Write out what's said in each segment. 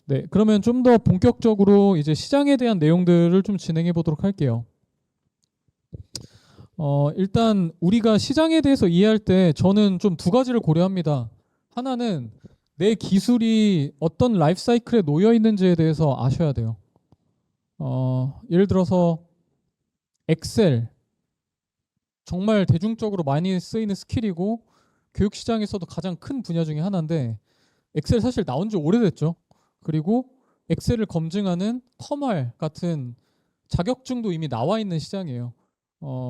네, 그러면 좀 더 본격적으로 이제 시장에 대한 내용들을 좀 진행해 보도록 할게요. 일단 우리가 시장에 대해서 이해할 때 저는 좀 두 가지를 고려합니다. 하나는 내 기술이 어떤 라이프 사이클에 놓여 있는지에 대해서 아셔야 돼요. 예를 들어서 엑셀, 정말 대중적으로 많이 쓰이는 스킬이고 교육 시장에서도 가장 큰 분야 중에 하나인데, 엑셀 사실 나온 지 오래됐죠. 그리고 엑셀을 검증하는 컴활 같은 자격증도 이미 나와 있는 시장이에요.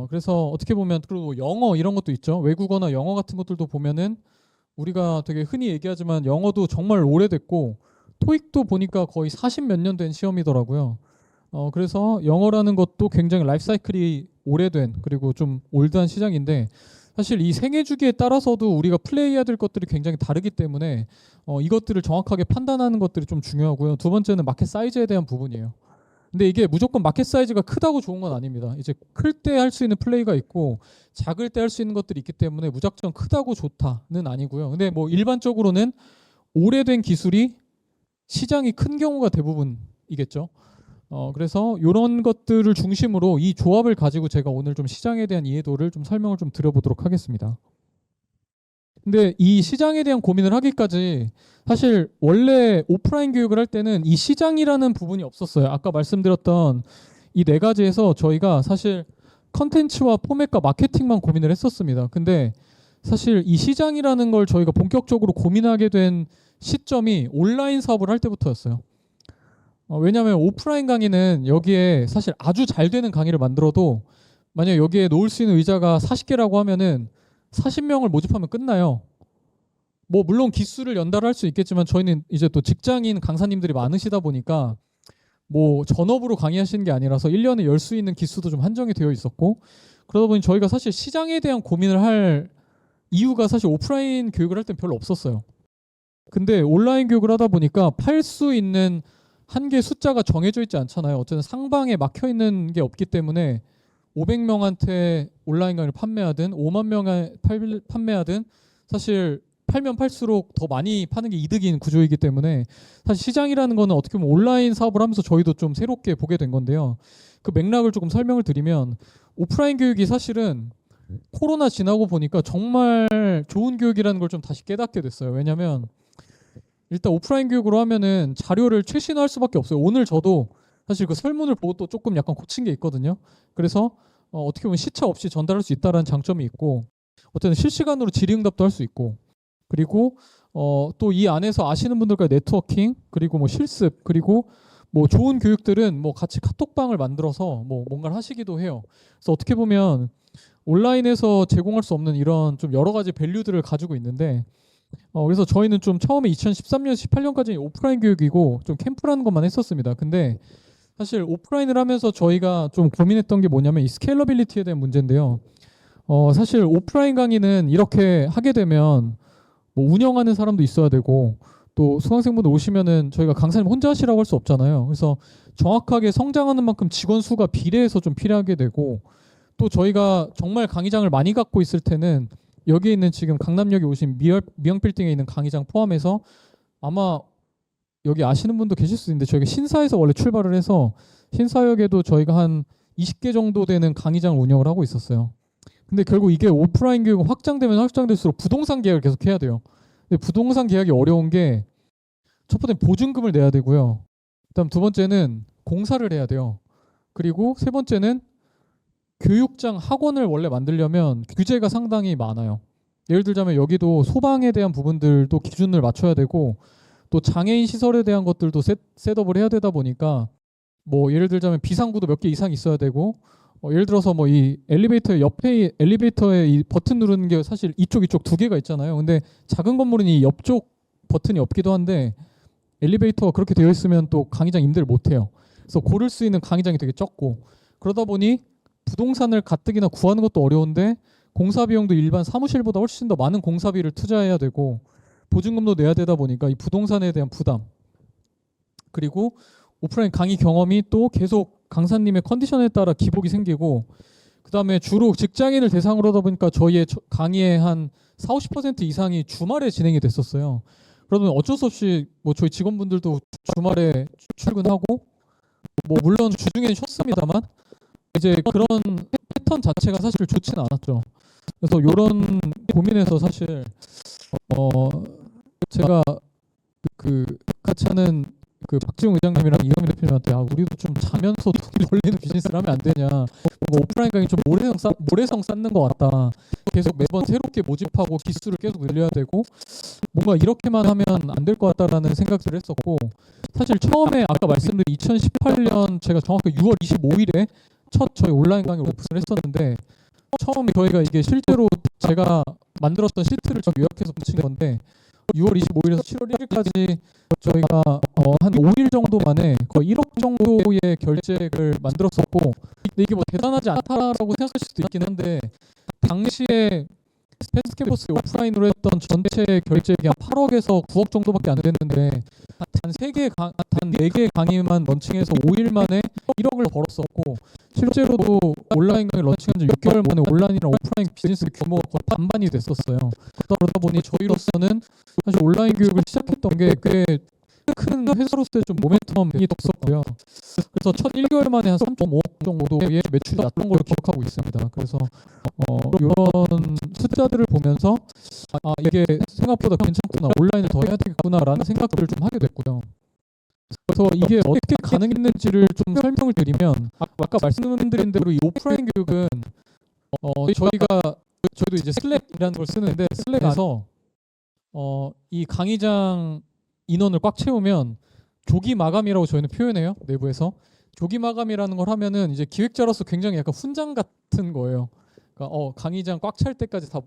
그래서 어떻게 보면, 그리고 영어 이런 것도 있죠. 외국어나 영어 같은 것들도 보면은 우리가 되게 흔히 얘기하지만 영어도 정말 오래됐고, 토익도 보니까 거의 40 몇 년 된 시험이더라고요. 그래서 영어라는 것도 굉장히 라이프 사이클이 오래된, 그리고 좀 올드한 시장인데, 사실 이 생애 주기에 따라서도 우리가 플레이해야 될 것들이 굉장히 다르기 때문에 이것들을 정확하게 판단하는 것들이 좀 중요하고요. 두 번째는 마켓 사이즈에 대한 부분이에요. 근데 이게 무조건 마켓 사이즈가 크다고 좋은 건 아닙니다. 이제 클 때 할 수 있는 플레이가 있고 작을 때 할 수 있는 것들이 있기 때문에 무작정 크다고 좋다는 아니고요. 근데 뭐 일반적으로는 오래된 기술이 시장이 큰 경우가 대부분이겠죠. 그래서 이런 것들을 중심으로 이 조합을 가지고 제가 오늘 좀 시장에 대한 이해도를 좀 설명을 좀 드려보도록 하겠습니다. 근데 이 시장에 대한 고민을 하기까지 사실 원래 오프라인 교육을 할 때는 이 시장이라는 부분이 없었어요. 아까 말씀드렸던 이 네 가지에서 저희가 사실 컨텐츠와 포맷과 마케팅만 고민을 했었습니다. 근데 사실 이 시장이라는 걸 저희가 본격적으로 고민하게 된 시점이 온라인 사업을 할 때부터였어요. 왜냐하면 오프라인 강의는 여기에 사실 아주 잘 되는 강의를 만들어도 만약 여기에 놓을 수 있는 의자가 40개라고 하면은 40명을 모집하면 끝나요. 뭐 물론 기수를 연달아 할 수 있겠지만 저희는 이제 또 직장인 강사님들이 많으시다 보니까 뭐 전업으로 강의하시는 게 아니라서 1년에 열 수 있는 기수도 좀 한정이 되어 있었고, 그러다 보니 저희가 사실 시장에 대한 고민을 할 이유가 사실 오프라인 교육을 할 땐 별로 없었어요. 근데 온라인 교육을 하다 보니까 팔 수 있는 한계 숫자가 정해져 있지 않잖아요. 어쨌든 상방에 막혀 있는 게 없기 때문에 500명한테 온라인 강의를 판매하든 5만 명에 판매하든 사실 팔면 팔수록 더 많이 파는 게 이득인 구조이기 때문에 사실 시장이라는 거는 어떻게 보면 온라인 사업을 하면서 저희도 좀 새롭게 보게 된 건데요. 그 맥락을 조금 설명을 드리면, 오프라인 교육이 사실은 코로나 지나고 보니까 정말 좋은 교육이라는 걸 좀 다시 깨닫게 됐어요. 왜냐하면 일단 오프라인 교육으로 하면은 자료를 최신화할 수밖에 없어요. 오늘 저도 사실 그 설문을 보고 또 조금 약간 고친 게 있거든요. 그래서 어떻게 보면 시차 없이 전달할 수 있다는 장점이 있고, 어쨌든 실시간으로 질의응답도 할 수 있고, 그리고 또 이 안에서 아시는 분들과 네트워킹, 그리고 뭐 실습, 그리고 뭐 좋은 교육들은 뭐 같이 카톡방을 만들어서 뭐 뭔가를 하시기도 해요. 그래서 어떻게 보면 온라인에서 제공할 수 없는 이런 좀 여러 가지 밸류들을 가지고 있는데, 그래서 저희는 좀 처음에 2013년, 18년까지 오프라인 교육이고 좀 캠프라는 것만 했었습니다. 근데 사실 오프라인을 하면서 저희가 좀 고민했던 게 뭐냐면 이 스케일러빌리티에 대한 문제인데요. 사실 오프라인 강의는 이렇게 하게 되면 뭐 운영하는 사람도 있어야 되고, 또 수강생분들 오시면은 저희가 강사님 혼자 하시라고 할 수 없잖아요. 그래서 정확하게 성장하는 만큼 직원 수가 비례해서 좀 필요하게 되고, 또 저희가 정말 강의장을 많이 갖고 있을 때는 여기에 있는 지금 강남역에 오신 미영 빌딩에 있는 강의장 포함해서 아마 여기 아시는 분도 계실 수 있는데, 저희가 신사에서 원래 출발을 해서 신사역에도 저희가 한 20개 정도 되는 강의장을 운영을 하고 있었어요. 근데 결국 이게 오프라인 교육은 확장되면 확장될수록 부동산 계약을 계속 해야 돼요. 근데 부동산 계약이 어려운 게, 첫 번째 보증금을 내야 되고요. 그다음 두 번째는 공사를 해야 돼요. 그리고 세 번째는 교육장 학원을 원래 만들려면 규제가 상당히 많아요. 예를 들자면 여기도 소방에 대한 부분들도 기준을 맞춰야 되고, 또 장애인 시설에 대한 것들도 셋업을 해야 되다 보니까 뭐 예를 들자면 비상구도 몇 개 이상 있어야 되고, 예를 들어서 뭐 이 엘리베이터 옆에 엘리베이터에 이 버튼 누르는 게 사실 이쪽 두 개가 있잖아요. 근데 작은 건물은 이 옆쪽 버튼이 없기도 한데 엘리베이터가 그렇게 되어 있으면 또 강의장 임대를 못 해요. 그래서 고를 수 있는 강의장이 되게 적고, 그러다 보니 부동산을 가뜩이나 구하는 것도 어려운데 공사 비용도 일반 사무실보다 훨씬 더 많은 공사비를 투자해야 되고 보증금도 내야 되다 보니까 이 부동산에 대한 부담, 그리고 오프라인 강의 경험이 또 계속 강사님의 컨디션에 따라 기복이 생기고, 그 다음에 주로 직장인을 대상으로 하다 보니까 저희의 강의의 한 40, 50% 이상이 주말에 진행이 됐었어요. 그러면 어쩔 수 없이 뭐 저희 직원분들도 주말에 출근하고 뭐 물론 주중엔 쉬었습니다만 이제 그런 패턴 자체가 사실 좋지는 않았죠. 그래서 이런 고민에서 사실 제가 같이 하는 그 박지웅 의장님이랑 이경민 대표님한테 우리도 좀 자면서 돈이 벌리는 비즈니스를 하면 안 되냐. 뭐 오프라인 강의 좀 모래성 쌓는 것 같다. 계속 매번 새롭게 모집하고 기수를 계속 늘려야 되고 뭔가 이렇게만 하면 안 될 것 같다라는 생각들을 했었고 사실 처음에 아까 말씀드린 2018년 제가 정확히 6월 25일에 첫 저희 온라인 강의를 오픈을 했었는데 처음 저희가 이게 실제로 제가 만들었던 시트를 좀 요약해서 붙인 건데 6월 25일에서 7월 1일까지 저희가 한 5일 정도 만에 거의 1억 정도의 결제액을 만들었었고 근데 이게 뭐 대단하지 않다라고 생각하실 수도 있긴 한데 당시에 패스트 캠퍼스 오프라인으로 했던 전체 결제액이 한 8억에서 9억 정도밖에 안 됐는데 단 4개 강의만 런칭해서 5일 만에 1억을 벌었었고 실제로도 온라인 강의 런칭한 지 6개월 만에 온라인이랑 오프라인 비즈니스 규모가 거의 반반이 됐었어요. 그러다 보니 저희로서는 사실 온라인 교육을 시작했던 게 꽤 큰 회사로서의 좀 모멘텀이 있었고요. 그래서 첫 1개월 만에 한 3.5억 정도의 매출이 났던 걸로 기억하고 있습니다. 그래서 이런 숫자들을 보면서 이게 생각보다 괜찮구나, 온라인을 더 해야 되겠구나라는 생각들을 좀 하게 됐고요. 그래서 이게 어떻게 가능했는지를 좀 설명을 드리면 아까 말씀드린 대로 이 오프라인 교육은 저희도 이제 슬랙이라는 걸 쓰는데 슬랙에서 이 강의장 인원을 꽉 채우면 조기 마감이라고 저희는 표현해요. 내부에서 조기 마감이라는 걸 하면은 이제 기획자로서 굉장히 약간 훈장 같은 거예요. 그러니까 강의장 꽉 찰 때까지 다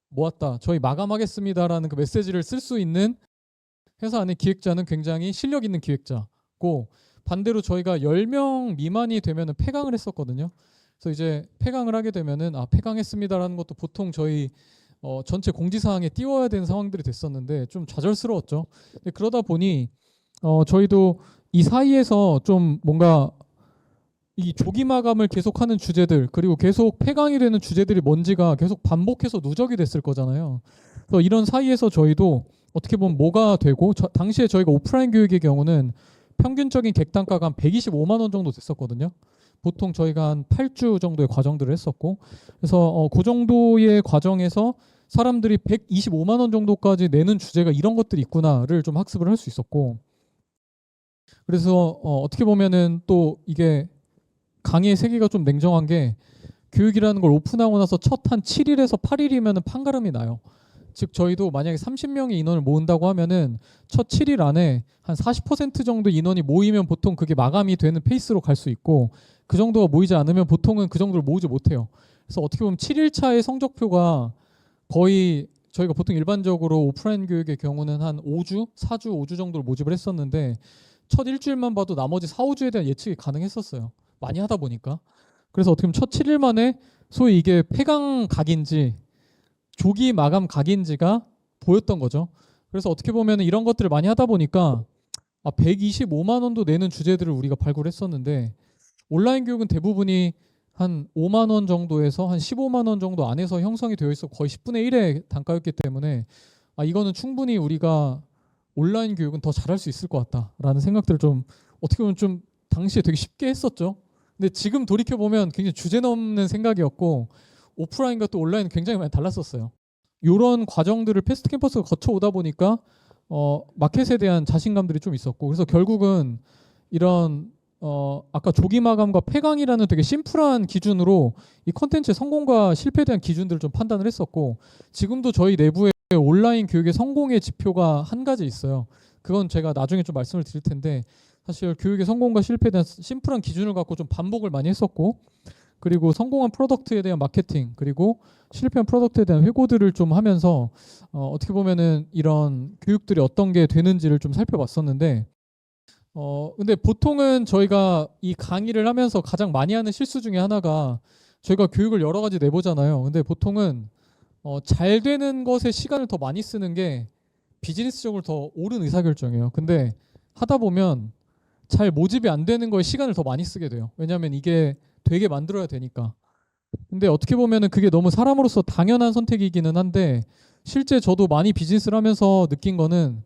모았다, 저희 마감하겠습니다라는 그 메시지를 쓸 수 있는 회사 안에 기획자는 굉장히 실력 있는 기획자고, 반대로 저희가 10명 미만이 되면은 폐강을 했었거든요. 그래서 이제 폐강을 하게 되면은 폐강했습니다라는 것도 보통 저희 전체 공지사항에 띄워야 되는 상황들이 됐었는데 좀 좌절스러웠죠. 근데 그러다 보니 저희도 이 사이에서 좀 뭔가 이 조기 마감을 계속하는 주제들 그리고 계속 폐강이 되는 주제들이 뭔지가 계속 반복해서 누적이 됐을 거잖아요. 그래서 이런 사이에서 저희도 어떻게 보면 뭐가 되고 당시에 저희가 오프라인 교육의 경우는 평균적인 객단가가 한 125만 원 정도 됐었거든요. 보통 저희가 한 8주 정도의 과정들을 했었고, 그래서 그 정도의 과정에서 사람들이 125만 원 정도까지 내는 주제가 이런 것들이 있구나를 좀 학습을 할 수 있었고, 그래서 어떻게 보면은 또 이게 강의의 세계가 좀 냉정한 게 교육이라는 걸 오픈하고 나서 첫 한 7일에서 8일이면은 판가름이 나요. 즉 저희도 만약에 30명의 인원을 모은다고 하면은 첫 7일 안에 한 40% 정도 인원이 모이면 보통 그게 마감이 되는 페이스로 갈 수 있고, 그 정도가 모이지 않으면 보통은 그 정도를 모으지 못해요. 그래서 어떻게 보면 7일차의 성적표가 거의 저희가 보통 일반적으로 오프라인 교육의 경우는 한 5주, 4주, 5주 정도를 모집을 했었는데 첫 일주일만 봐도 나머지 4, 5주에 대한 예측이 가능했었어요. 많이 하다 보니까. 그래서 어떻게 보면 첫 7일 만에 소위 이게 폐강 각인지 조기 마감 각인지가 보였던 거죠. 그래서 어떻게 보면 이런 것들을 많이 하다 보니까 125만 원도 내는 주제들을 우리가 발굴했었는데 온라인 교육은 대부분이 한 5만 원 정도에서 한 15만 원 정도 안에서 형성이 되어 있어 거의 10분의 1의 단가였기 때문에 이거는 충분히 우리가 온라인 교육은 더 잘할 수 있을 것 같다라는 생각들을 좀 어떻게 보면 좀 당시에 되게 쉽게 했었죠. 근데 지금 돌이켜 보면 굉장히 주제넘는 생각이었고 오프라인과 또 온라인은 굉장히 많이 달랐었어요. 이런 과정들을 패스트 캠퍼스가 거쳐오다 보니까 마켓에 대한 자신감들이 좀 있었고, 그래서 결국은 이런 아까 조기 마감과 폐강이라는 되게 심플한 기준으로 이 컨텐츠의 성공과 실패에 대한 기준들을 좀 판단을 했었고, 지금도 저희 내부에 온라인 교육의 성공의 지표가 한 가지 있어요. 그건 제가 나중에 좀 말씀을 드릴 텐데 사실 교육의 성공과 실패에 대한 심플한 기준을 갖고 좀 반복을 많이 했었고, 그리고 성공한 프로덕트에 대한 마케팅 그리고 실패한 프로덕트에 대한 회고들을 좀 하면서 어떻게 보면은 이런 교육들이 어떤 게 되는지를 좀 살펴봤었는데 근데 보통은 저희가 이 강의를 하면서 가장 많이 하는 실수 중에 하나가 저희가 교육을 여러 가지 내보잖아요. 근데 보통은 잘 되는 것에 시간을 더 많이 쓰는 게 비즈니스적으로 더 옳은 의사결정이에요. 근데 하다 보면 잘 모집이 안 되는 거에 시간을 더 많이 쓰게 돼요. 왜냐하면 이게 되게 만들어야 되니까. 근데 어떻게 보면은 그게 너무 사람으로서 당연한 선택이기는 한데 실제 저도 많이 비즈니스를 하면서 느낀 거는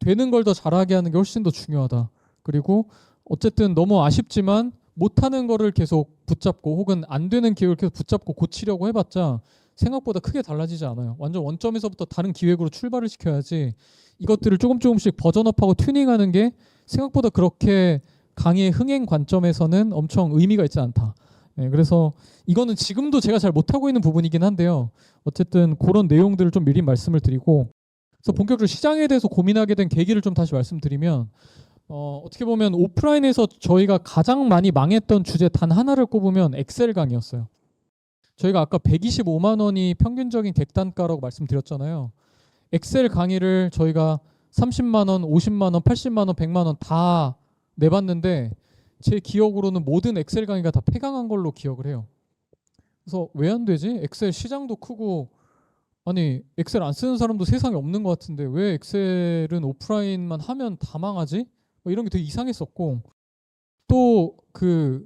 되는 걸 더 잘하게 하는 게 훨씬 더 중요하다. 그리고 어쨌든 너무 아쉽지만 못하는 거를 계속 붙잡고 혹은 안 되는 기획을 계속 붙잡고 고치려고 해봤자 생각보다 크게 달라지지 않아요. 완전 원점에서부터 다른 기획으로 출발을 시켜야지 이것들을 조금씩 버전업하고 튜닝하는 게 생각보다 그렇게 강의의 흥행 관점에서는 엄청 의미가 있지 않다. 네, 그래서 이거는 지금도 제가 잘 못하고 있는 부분이긴 한데요. 어쨌든 그런 내용들을 좀 미리 말씀을 드리고, 그래서 본격적으로 시장에 대해서 고민하게 된 계기를 좀 다시 말씀드리면, 어떻게 보면 오프라인에서 저희가 가장 많이 망했던 주제 단 하나를 꼽으면 엑셀 강의였어요. 저희가 아까 125만 원이 평균적인 객단가라고 말씀드렸잖아요. 엑셀 강의를 저희가 30만 원, 50만 원, 80만 원, 100만 원 다 내봤는데 제 기억으로는 모든 엑셀 강의가 다 폐강한 걸로 기억을 해요. 그래서 왜 안 되지? 엑셀 시장도 크고 아니 엑셀 안 쓰는 사람도 세상에 없는 것 같은데 왜 엑셀은 오프라인만 하면 다 망하지? 뭐 이런 게 되게 이상했었고, 또 그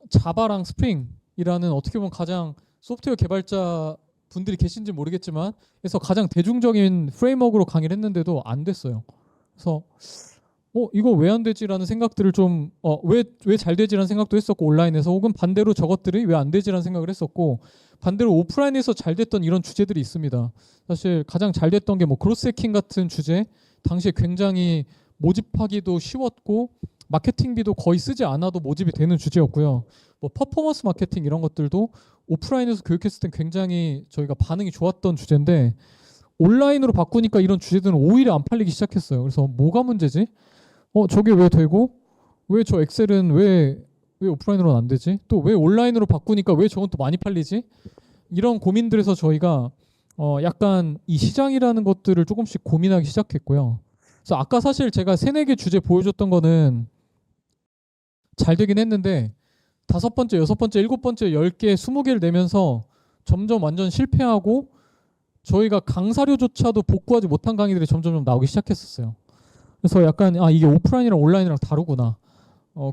자바랑 스프링이라는 어떻게 보면 가장 소프트웨어 개발자 분들이 계신지 모르겠지만 그래서 가장 대중적인 프레임워크로 강의를 했는데도 안 됐어요. 그래서 이거 왜 안 되지라는 생각들을 좀 왜 잘 되지라는 생각도 했었고, 온라인에서 혹은 반대로 저것들이 왜 안 되지라는 생각을 했었고, 반대로 오프라인에서 잘 됐던 이런 주제들이 있습니다. 사실 가장 잘 됐던 게 뭐 그로스 해킹 같은 주제, 당시에 굉장히 모집하기도 쉬웠고 마케팅비도 거의 쓰지 않아도 모집이 되는 주제였고요. 뭐 퍼포먼스 마케팅 이런 것들도 오프라인에서 교육했을 땐 굉장히 저희가 반응이 좋았던 주제인데 온라인으로 바꾸니까 이런 주제들은 오히려 안 팔리기 시작했어요. 그래서 뭐가 문제지? 저게 왜 되고 왜 저 엑셀은 왜 오프라인으로는 안 되지? 또 왜 온라인으로 바꾸니까 왜 저건 또 많이 팔리지? 이런 고민들에서 저희가 약간 이 시장이라는 것들을 조금씩 고민하기 시작했고요. 그래서 아까 사실 제가 3-4개 주제 보여줬던 거는 잘 되긴 했는데 5번째, 6번째, 7번째, 10개, 20개를 내면서 점점 완전 실패하고 저희가 강사료조차도 복구하지 못한 강의들이 점점 나오기 시작했었어요. 그래서 약간 이게 오프라인이랑 온라인이랑 다르구나.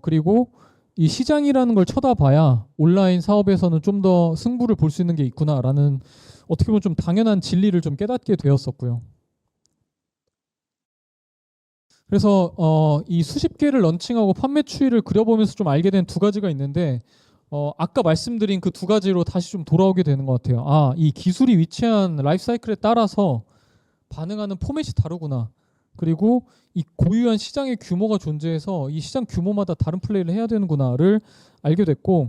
그리고 이 시장이라는 걸 쳐다봐야 온라인 사업에서는 좀 더 승부를 볼 수 있는 게 있구나라는 어떻게 보면 좀 당연한 진리를 좀 깨닫게 되었었고요. 그래서 이 수십 개를 런칭하고 판매 추이를 그려보면서 좀 알게 된 2가지가 있는데 아까 말씀드린 그 2가지로 다시 좀 돌아오게 되는 것 같아요. 이 기술이 위치한 라이프 사이클에 따라서 반응하는 포맷이 다르구나. 그리고 이 고유한 시장의 규모가 존재해서 이 시장 규모마다 다른 플레이를 해야 되는구나를 알게 됐고,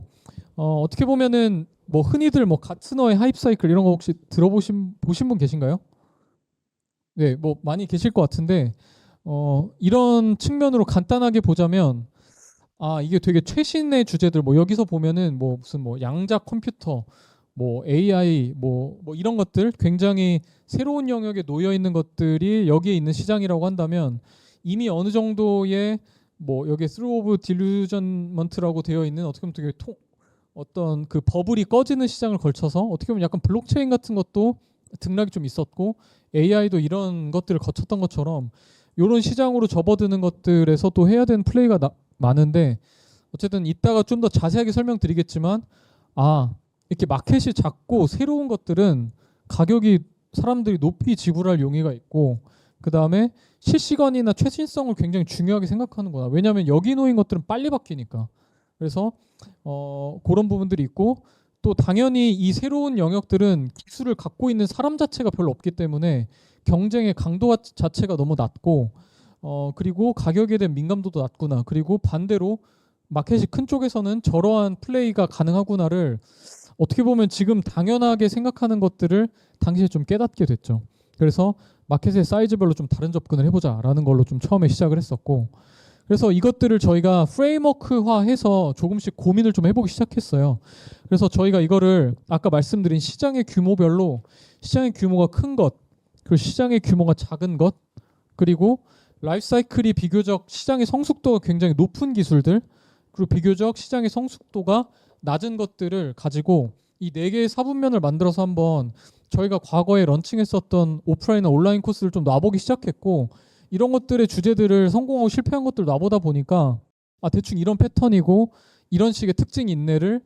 어떻게 보면은 뭐 흔히들 뭐 가트너의 하이프 사이클 이런 거 혹시 보신 분 계신가요? 네, 뭐 많이 계실 것 같은데 이런 측면으로 간단하게 보자면 이게 되게 최신의 주제들, 뭐 여기서 보면은 뭐 무슨 뭐 양자 컴퓨터, 뭐 AI, 뭐 이런 것들 굉장히 새로운 영역에 놓여 있는 것들이 여기에 있는 시장이라고 한다면 이미 어느 정도의 뭐 여기에 through of delusionment라고 되어 있는 어떻게 보면 되게 어떤 그 버블이 꺼지는 시장을 걸쳐서 어떻게 보면 약간 블록체인 같은 것도 등락이 좀 있었고 AI도 이런 것들을 거쳤던 것처럼 이런 시장으로 접어드는 것들에서 또 해야 되는 플레이가 많은데, 어쨌든 이따가 좀 더 자세하게 설명드리겠지만 이렇게 마켓이 작고 새로운 것들은 가격이 사람들이 높이 지불할 용의가 있고, 그 다음에 실시간이나 최신성을 굉장히 중요하게 생각하는구나. 왜냐하면 여기 놓인 것들은 빨리 바뀌니까. 그래서 그런 부분들이 있고, 또 당연히 이 새로운 영역들은 기술을 갖고 있는 사람 자체가 별로 없기 때문에 경쟁의 강도 자체가 너무 낮고, 그리고 가격에 대한 민감도도 낮구나. 그리고 반대로 마켓이 큰 쪽에서는 저러한 플레이가 가능하구나를 어떻게 보면 지금 당연하게 생각하는 것들을 당시에 좀 깨닫게 됐죠. 그래서 마켓의 사이즈별로 좀 다른 접근을 해보자라는 걸로 좀 처음에 시작을 했었고, 그래서 이것들을 저희가 프레임워크화해서 조금씩 고민을 좀 해보기 시작했어요. 그래서 저희가 이거를 아까 말씀드린 시장의 규모별로 시장의 규모가 큰 것, 그리고 시장의 규모가 작은 것, 그리고 라이프 사이클이 비교적 시장의 성숙도가 굉장히 높은 기술들, 그리고 비교적 시장의 성숙도가 낮은 것들을 가지고 이 4개의 사분면을 만들어서 한번 저희가 과거에 런칭했었던 오프라인이나 온라인 코스를 좀 놔보기 시작했고, 이런 것들의 주제들을 성공하고 실패한 것들 놔보다 보니까 대충 이런 패턴이고 이런 식의 특징이 있네를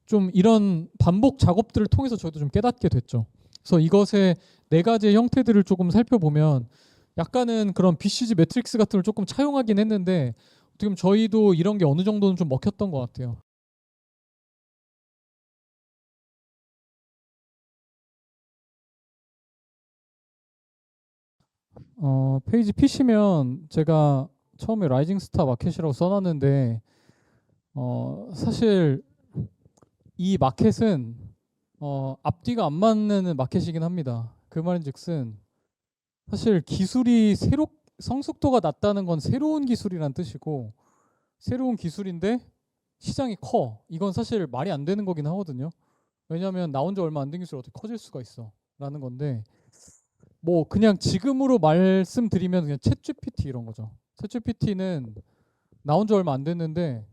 좀 이런 반복 작업들을 통해서 저희도 좀 깨닫게 됐죠. 그래서 이것의 4가지의 형태들을 조금 살펴보면, 약간은 그런 BCG 매트릭스 같은 걸 조금 차용하긴 했는데 지금 저희도 이런 게 어느 정도는 좀 먹혔던 것 같아요. 페이지 피시면 제가 처음에 라이징 스타 마켓이라고 써놨는데 사실 이 마켓은 앞뒤가 안 맞는 마켓이긴 합니다. 그 말인즉슨 사실 기술이 새로 성숙도가 낮다는 건 새로운 기술이란 뜻이고 새로운 기술인데 시장이 커. 이건 사실 말이 안 되는 거긴 하거든요. 왜냐하면 나온 지 얼마 안 된 기술이 어떻게 커질 수가 있어 라는 건데 뭐 그냥 지금으로 말씀드리면 그냥 챗 GPT 이런 거죠. 챗 GPT는 나온 지 얼마 안 됐는데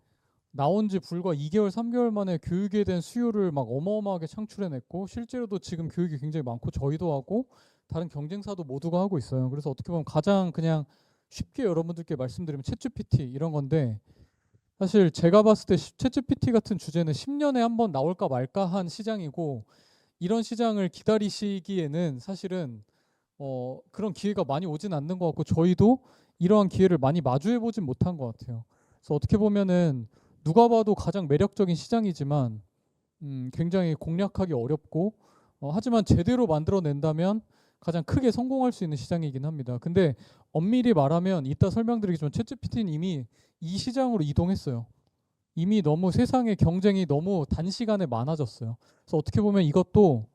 나온 지 불과 2개월, 3개월 만에 교육에 대한 수요를 막 어마어마하게 창출해냈고 실제로도 지금 교육이 굉장히 많고 저희도 하고 다른 경쟁사도 모두가 하고 있어요. 그래서 어떻게 보면 가장 그냥 쉽게 여러분들께 말씀드리면 챗 GPT 이런 건데 사실 제가 봤을 때 챗 GPT 같은 주제는 10년에 한 번 나올까 말까 한 시장이고 이런 시장을 기다리시기에는 사실은 그런 기회가 많이 오진 않는 것 같고 저희도 이러한 기회를 많이 마주해 보진 못한 것 같아요. 그래서 어떻게 보면은 누가 봐도 가장 매력적인 시장이지만 굉장히 공략하기 어렵고 하지만 제대로 만들어낸다면 가장 크게 성공할 수 있는 시장이긴 합니다. 근데 엄밀히 말하면 이따 설명드리겠지만 챗GPT는 이미 이 시장으로 이동했어요. 이미 너무 세상의 경쟁이 너무 단시간에 많아졌어요. 그래서 어떻게 보면 이것도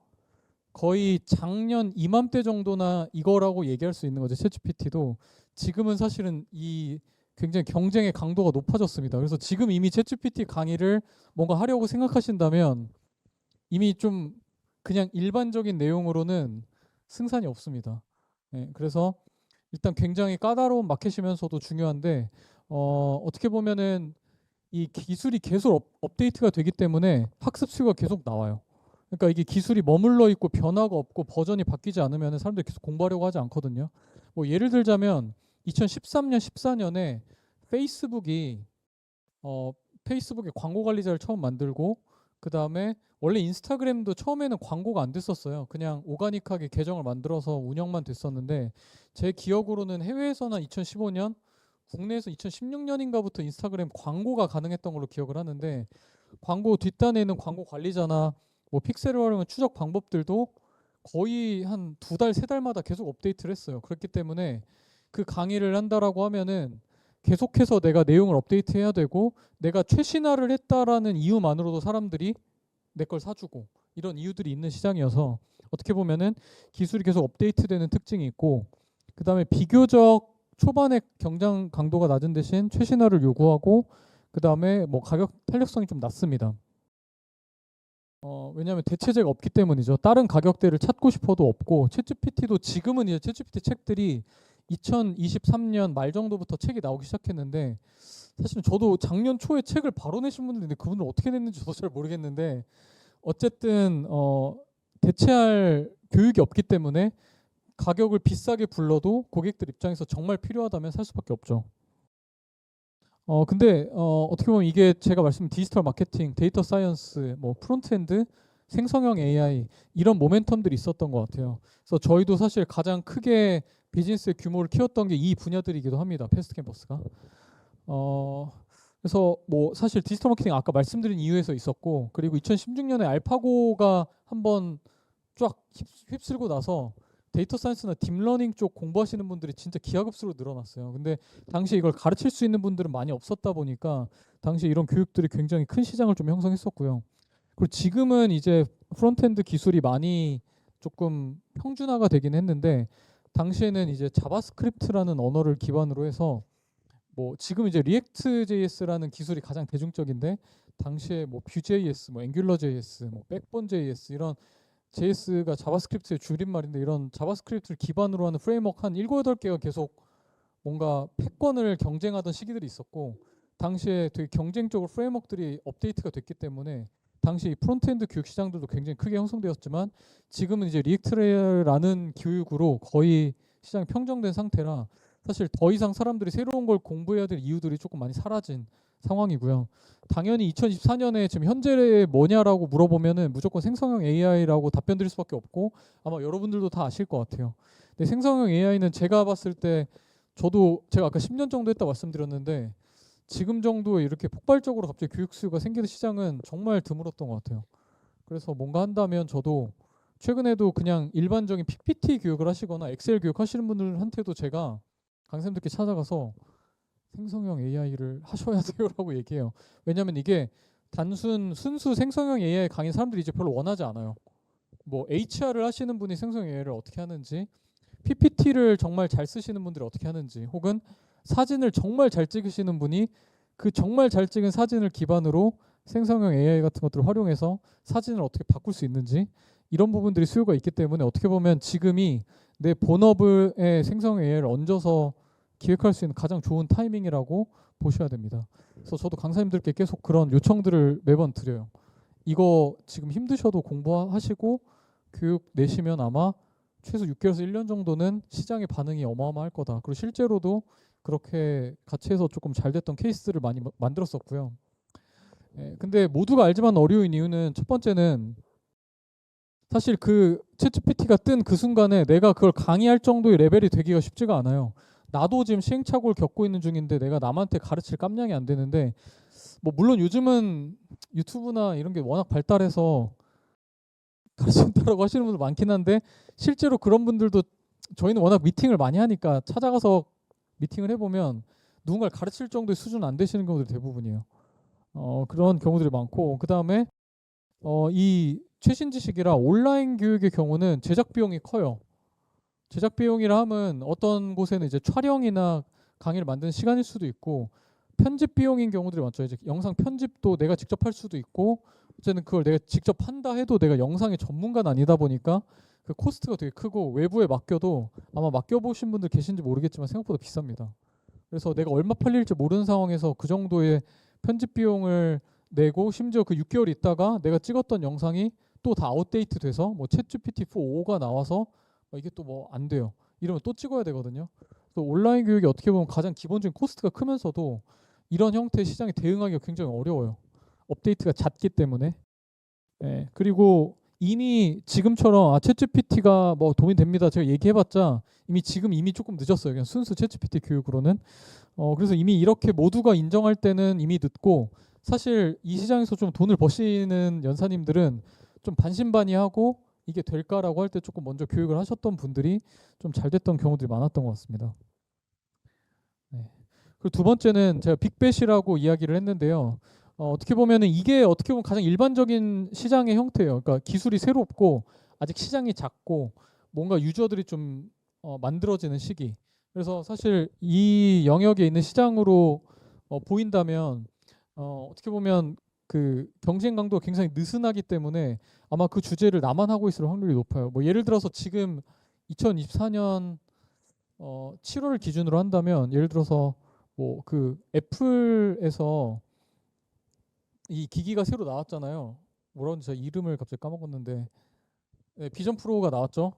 거의 작년 이맘때 정도나 이거라고 얘기할 수 있는 거죠. 챗GPT도 지금은 사실은 이 굉장히 경쟁의 강도가 높아졌습니다. 그래서 지금 이미 챗GPT 강의를 뭔가 하려고 생각하신다면 이미 좀 그냥 일반적인 내용으로는 승산이 없습니다. 네, 그래서 일단 굉장히 까다로운 마켓이면서도 중요한데 어떻게 보면은 이 기술이 계속 업데이트가 되기 때문에 학습 수요가 계속 나와요. 그러니까 이게 기술이 머물러 있고 변화가 없고 버전이 바뀌지 않으면 사람들이 계속 공부하려고 하지 않거든요. 뭐 예를 들자면 2013년, 14년에 페이스북이 어, 페이스북에 광고 관리자를 처음 만들고 그 다음에 원래 인스타그램도 처음에는 광고가 안 됐었어요. 그냥 오가닉하게 계정을 만들어서 운영만 됐었는데 제 기억으로는 해외에서는 2015년, 국내에서 2016년인가부터 인스타그램 광고가 가능했던 걸로 기억을 하는데 광고 뒷단에 있는 광고 관리자나 뭐 픽셀을 활용한 추적 방법들도 거의 한 2달, 3달마다 계속 업데이트를 했어요. 그렇기 때문에 그 강의를 한다라고 하면은 계속해서 내가 내용을 업데이트해야 되고 내가 최신화를 했다라는 이유만으로도 사람들이 내 걸 사주고 이런 이유들이 있는 시장이어서 어떻게 보면은 기술이 계속 업데이트되는 특징이 있고 그 다음에 비교적 초반에 경쟁 강도가 낮은 대신 최신화를 요구하고 그 다음에 뭐 가격 탄력성이 좀 낮습니다. 왜냐하면 대체제가 없기 때문이죠. 다른 가격대를 찾고 싶어도 없고 챗GPT도 지금은 이제 챗GPT 책들이 2023년 말 정도부터 책이 나오기 시작했는데 사실은 저도 작년 초에 책을 바로 내신 분들인데 그분들 어떻게 냈는지 저도 잘 모르겠는데 어쨌든 대체할 교육이 없기 때문에 가격을 비싸게 불러도 고객들 입장에서 정말 필요하다면 살 수밖에 없죠. 근데 어떻게 보면 이게 제가 말씀드린 디지털 마케팅, 데이터 사이언스, 뭐 프론트엔드, 생성형 AI 이런 모멘텀들이 있었던 것 같아요. 그래서 저희도 사실 가장 크게 비즈니스의 규모를 키웠던 게 이 분야들이기도 합니다. 패스트 캠퍼스가. 어, 그래서 뭐 사실 디지털 마케팅 아까 말씀드린 이유에서 있었고 그리고 2016년에 알파고가 한번 쫙 휩쓸고 나서 데이터 사이언스나 딥러닝 쪽 공부하시는 분들이 진짜 기하급수로 늘어났어요. 근데 당시에 이걸 가르칠 수 있는 분들은 많이 없었다 보니까 당시에 이런 교육들이 굉장히 큰 시장을 좀 형성했었고요. 그리고 지금은 이제 프론트엔드 기술이 많이 조금 평준화가 되긴 했는데 당시에는 이제 자바스크립트라는 언어를 기반으로 해서 뭐 지금 이제 리액트 JS라는 기술이 가장 대중적인데 당시에 뭐 뷰.js, 뭐 앵귤러 JS, 뭐 백본 JS 이런 JS가 자바스크립트의 줄임말인데 이런 자바스크립트를 기반으로 하는 프레임워크 한 7, 8개가 계속 뭔가 패권을 경쟁하던 시기들이 있었고 당시에 되게 경쟁적으로 프레임워크들이 업데이트가 됐기 때문에 당시 이 프론트엔드 교육 시장들도 굉장히 크게 형성되었지만 지금은 이제 리액트라는 교육으로 거의 시장이 평정된 상태라 사실 더 이상 사람들이 새로운 걸 공부해야 될 이유들이 조금 많이 사라진 상황이고요. 당연히 2024년에 지금 현재 뭐냐라고 물어보면은 무조건 생성형 AI라고 답변 드릴 수밖에 없고 아마 여러분들도 다 아실 것 같아요. 근데 생성형 AI는 제가 봤을 때 저도 제가 아까 10년 정도 했다 말씀드렸는데 지금 정도에 이렇게 폭발적으로 갑자기 교육 수요가 생기는 시장은 정말 드물었던 것 같아요. 그래서 뭔가 한다면 저도 최근에도 그냥 일반적인 PPT 교육을 하시거나 엑셀 교육 하시는 분들한테도 제가 강사님들께 찾아가서 생성형 AI를 하셔야 돼요라고 얘기해요. 왜냐하면 이게 순수 생성형 AI 강의 사람들이 이제 별로 원하지 않아요. 뭐 HR을 하시는 분이 생성형 AI를 어떻게 하는지, PPT를 정말 잘 쓰시는 분들이 어떻게 하는지, 혹은 사진을 정말 잘 찍으시는 분이 그 정말 잘 찍은 사진을 기반으로 생성형 AI 같은 것들을 활용해서 사진을 어떻게 바꿀 수 있는지 이런 부분들이 수요가 있기 때문에 어떻게 보면 지금이 내 본업에 생성형 AI를 얹어서 기획할 수 있는 가장 좋은 타이밍이라고 보셔야 됩니다. 그래서 저도 강사님들께 계속 그런 요청들을 매번 드려요. 이거 지금 힘드셔도 공부하시고 교육 내시면 아마 최소 6개월에서 1년 정도는 시장의 반응이 어마어마할 거다. 그리고 실제로도 그렇게 같이 해서 조금 잘 됐던 케이스들을 많이 만들었었고요. 근데 모두가 알지만 어려운 이유는 첫 번째는 사실 그 챗GPT가 뜬 그 순간에 내가 그걸 강의할 정도의 레벨이 되기가 쉽지가 않아요. 나도 지금 시행착오를 겪고 있는 중인데 내가 남한테 가르칠 깜냥이 안 되는데 뭐 물론 요즘은 유튜브나 이런 게 워낙 발달해서 가르친다라고 하시는 분들 많긴 한데 실제로 그런 분들도 저희는 워낙 미팅을 많이 하니까 찾아가서 미팅을 해보면 누군가를 가르칠 정도의 수준 안 되시는 경우들이 대부분이에요. 그런 경우들이 많고 그 다음에 이 최신 지식이라 온라인 교육의 경우는 제작 비용이 커요. 제작 비용이라 하면 어떤 곳에는 이제 촬영이나 강의를 만드는 시간일 수도 있고 편집 비용인 경우들이 많죠. 이제 영상 편집도 내가 직접 할 수도 있고 어쨌든 그걸 내가 직접 한다 해도 내가 영상의 전문가는 아니다 보니까 그 코스트가 되게 크고 외부에 맡겨도 아마 맡겨보신 분들 계신지 모르겠지만 생각보다 비쌉니다. 그래서 내가 얼마 팔릴지 모르는 상황에서 그 정도의 편집 비용을 내고 심지어 그 6개월 있다가 내가 찍었던 영상이 또 다 아웃데이트 돼서 뭐 챗GPT 4가 나와서 이게 또 뭐 안 돼요. 이러면 또 찍어야 되거든요. 그래서 온라인 교육이 어떻게 보면 가장 기본적인 코스트가 크면서도 이런 형태의 시장에 대응하기가 굉장히 어려워요. 업데이트가 잦기 때문에. 그리고 이미 지금처럼 챗GPT가 뭐 도움이 됩니다. 제가 얘기해봤자 이미 조금 늦었어요. 그냥 순수 챗GPT 교육으로는. 그래서 이미 이렇게 모두가 인정할 때는 이미 늦고 사실 이 시장에서 좀 돈을 버시는 연사님들은 좀 반신반의하고 이게 될까라고 할 때 조금 먼저 교육을 하셨던 분들이 좀 잘 됐던 경우들이 많았던 것 같습니다. 네. 그리고 두 번째는 제가 빅벳이라고 이야기를 했는데요. 어떻게 보면은 이게 어떻게 보면 가장 일반적인 시장의 형태예요. 그러니까 기술이 새롭고 아직 시장이 작고 뭔가 유저들이 좀 만들어지는 시기. 그래서 사실 이 영역에 있는 시장으로 보인다면 어떻게 보면 그 경쟁 강도가 굉장히 느슨하기 때문에 아마 그 주제를 나만 하고 있을 확률이 높아요. 뭐 예를 들어서 지금 2024년 7월 기준으로 한다면 예를 들어서 뭐 그 애플에서 이 기기가 새로 나왔잖아요. 뭐라는지 제가 이름을 갑자기 까먹었는데 비전 프로가 나왔죠.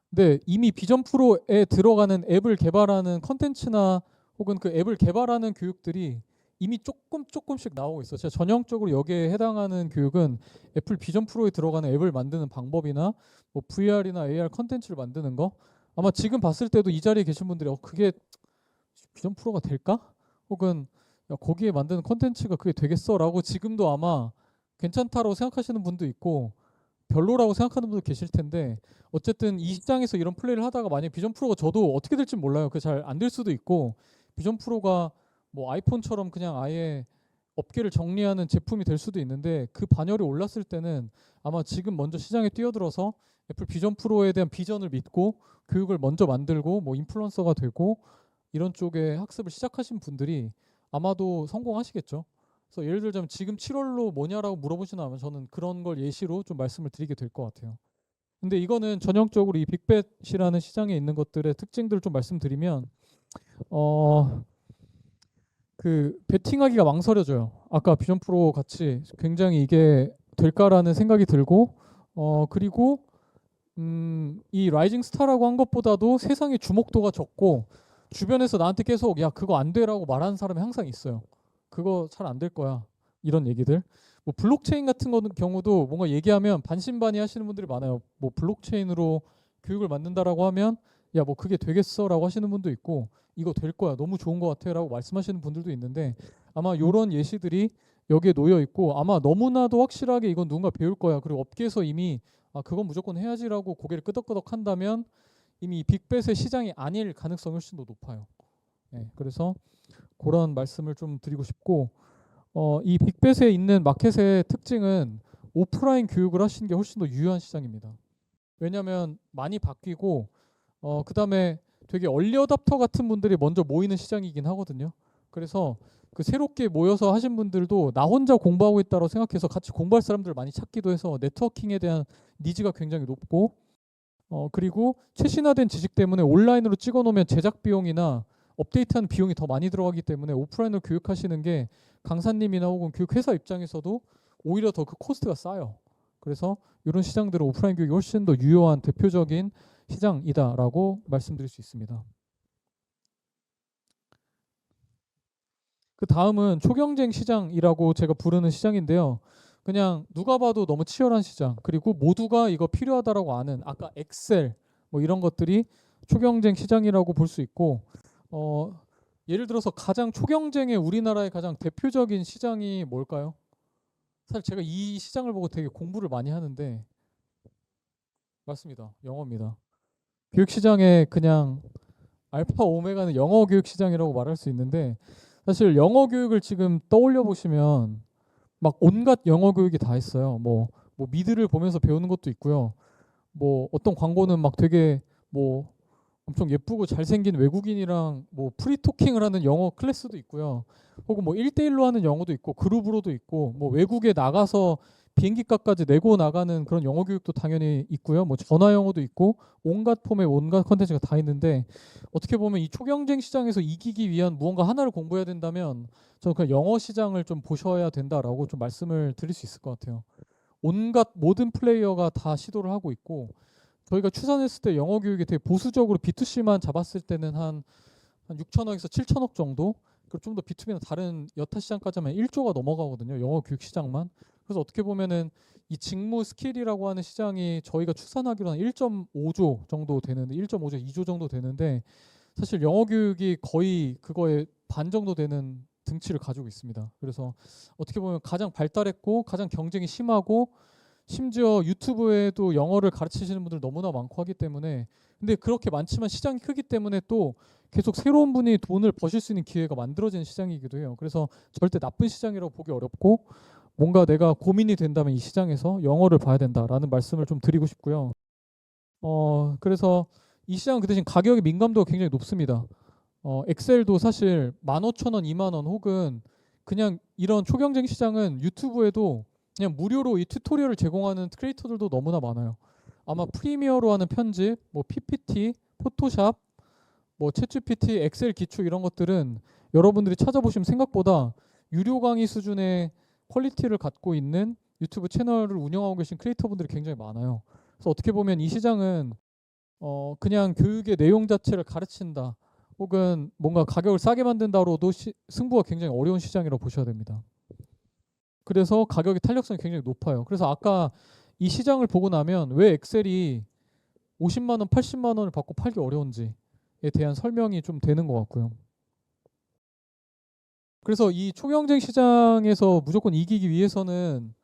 근데 이미 비전 프로에 들어가는 앱을 개발하는 컨텐츠나 혹은 그 앱을 개발하는 교육들이 이미 조금씩 나오고 있어요. 제가 전형적으로 여기에 해당하는 교육은 애플 비전 프로에 들어가는 앱을 만드는 방법이나 뭐 VR이나 AR 컨텐츠를 만드는 거 아마 지금 봤을 때도 이 자리에 계신 분들이 그게 비전 프로가 될까? 혹은 야, 거기에 만드는 컨텐츠가 그게 되겠어라고 지금도 아마 괜찮다라고 생각하시는 분도 있고 별로라고 생각하는 분도 계실 텐데 어쨌든 이 시장에서 이런 플레이를 하다가 만약 비전 프로가 저도 어떻게 될지 몰라요. 그 잘 안 될 수도 있고 비전 프로가 뭐 아이폰처럼 그냥 아예 업계를 정리하는 제품이 될 수도 있는데 그 반열이 올랐을 때는 아마 지금 먼저 시장에 뛰어들어서 애플 비전 프로에 대한 비전을 믿고 교육을 먼저 만들고 뭐 인플루언서가 되고 이런 쪽에 학습을 시작하신 분들이 아마도 성공하시겠죠. 그래서 예를 들자면 지금 7월로 뭐냐라고 물어보시면 저는 그런 걸 예시로 좀 말씀을 드리게 될 것 같아요. 근데 이거는 전형적으로 이 빅벳이라는 시장에 있는 것들의 특징들을 좀 말씀드리면 그 베팅하기가 망설여져요. 아까 비전 프로 같이 굉장히 이게 될까라는 생각이 들고 그리고 이 라이징 스타라고 한 것보다도 세상의 주목도가 적고 주변에서 나한테 계속 야 그거 안 돼라고 말하는 사람이 항상 있어요. 그거 잘 안 될 거야. 이런 얘기들. 뭐 블록체인 같은 경우도 뭔가 얘기하면 반신반의 하시는 분들이 많아요. 뭐 블록체인으로 교육을 만든다라고 하면 야 뭐 그게 되겠어라고 하시는 분도 있고 이거 될 거야. 너무 좋은 것 같아라고 말씀하시는 분들도 있는데 아마 요런 예시들이 여기에 놓여 있고 아마 너무나도 확실하게 이건 누군가 배울 거야. 그리고 업계에서 이미 아 그건 무조건 해야지라고 고개를 끄덕끄덕 한다면 이미 이 빅벳의 시장이 아닐 가능성이 훨씬 더 높아요. 네, 그래서 그런 말씀을 좀 드리고 싶고 이 빅벳에 있는 마켓의 특징은 오프라인 교육을 하시는 게 훨씬 더 유효한 시장입니다. 왜냐하면 많이 바뀌고 그다음에 되게 얼리 어답터 같은 분들이 먼저 모이는 시장이긴 하거든요. 그래서 그 새롭게 모여서 하신 분들도 나 혼자 공부하고 있다고 생각해서 같이 공부할 사람들을 많이 찾기도 해서 네트워킹에 대한 니즈가 굉장히 높고 그리고 최신화된 지식 때문에 온라인으로 찍어 놓으면 제작 비용이나 업데이트하는 비용이 더 많이 들어가기 때문에 오프라인으로 교육하시는 게 강사님이나 혹은 교육회사 입장에서도 오히려 더 그 코스트가 싸요. 그래서 이런 시장들은 오프라인 교육이 훨씬 더 유효한 대표적인 시장이다라고 말씀드릴 수 있습니다. 그 다음은 초경쟁 시장이라고 제가 부르는 시장인데요. 그냥 누가 봐도 너무 치열한 시장, 그리고 모두가 이거 필요하다라고 아는 아까 엑셀 뭐 이런 것들이 초경쟁 시장이라고 볼 수 있고 예를 들어서 가장 초경쟁의 우리나라의 가장 대표적인 시장이 뭘까요? 사실 제가 이 시장을 보고 되게 공부를 많이 하는데 맞습니다. 영어입니다. 교육 시장의 그냥 알파 오메가는 영어 교육 시장이라고 말할 수 있는데 사실 영어 교육을 지금 떠올려 보시면 막 온갖 영어 교육이 다 있어요. 뭐 미드를 보면서 배우는 것도 있고요. 뭐 어떤 광고는 막 되게 뭐 엄청 예쁘고 잘생긴 외국인이랑 뭐 프리토킹을 하는 영어 클래스도 있고요. 혹은 뭐 1대1로 하는 영어도 있고 그룹으로도 있고 뭐 외국에 나가서 비행기 값까지 내고 나가는 그런 영어 교육도 당연히 있고요. 뭐 전화 영어도 있고 온갖 폼의 온갖 컨텐츠가 다 있는데 어떻게 보면 이 초경쟁 시장에서 이기기 위한 무언가 하나를 공부해야 된다면 저는 그냥 영어 시장을 좀 보셔야 된다라고 좀 말씀을 드릴 수 있을 것 같아요. 온갖 모든 플레이어가 다 시도를 하고 있고 저희가 추산했을 때 영어 교육이 되게 보수적으로 B2C만 잡았을 때는 한 6천억에서 7천억 정도. 그리고 좀 더 B2B나 다른 여타 시장까지 하면 1조가 넘어가거든요. 영어 교육 시장만. 그래서 어떻게 보면은 이 직무 스킬이라고 하는 시장이 저희가 추산하기로 한 1.5조 정도 되는데 1.5조, 2조 정도 되는데 사실 영어 교육이 거의 그거의 반 정도 되는 등치를 가지고 있습니다. 그래서 어떻게 보면 가장 발달했고 가장 경쟁이 심하고 심지어 유튜브에도 영어를 가르치시는 분들 너무나 많고 하기 때문에 근데 그렇게 많지만 시장이 크기 때문에 또 계속 새로운 분이 돈을 버실 수 있는 기회가 만들어지는 시장이기도 해요. 그래서 절대 나쁜 시장이라고 보기 어렵고 뭔가 내가 고민이 된다면 이 시장에서 영어를 봐야 된다라는 말씀을 좀 드리고 싶고요. 그래서 이 시장은 그 대신 가격의 민감도가 굉장히 높습니다. 엑셀도 사실 15,000원, 2만 원 혹은 그냥 이런 초경쟁 시장은 유튜브에도 그냥 무료로 이 튜토리얼을 제공하는 크리에이터들도 너무나 많아요. 아마 프리미어로 하는 편집, 뭐 PPT, 포토샵, 뭐 챗GPT, 엑셀 기초 이런 것들은 여러분들이 찾아보시면 생각보다 유료 강의 수준의 퀄리티를 갖고 있는 유튜브 채널을 운영하고 계신 크리에이터분들이 굉장히 많아요. 그래서 어떻게 보면 이 시장은 그냥 교육의 내용 자체를 가르친다 혹은 뭔가 가격을 싸게 만든다로도 승부가 굉장히 어려운 시장이라고 보셔야 됩니다. 그래서 가격의 탄력성이 굉장히 높아요. 그래서 아까 이 시장을 보고 나면 왜 엑셀이 50만 원, 80만 원을 받고 팔기 어려운지에 대한 설명이 좀 되는 것 같고요. 그래서 이 초경쟁 시장에서 무조건 이기기 위해서는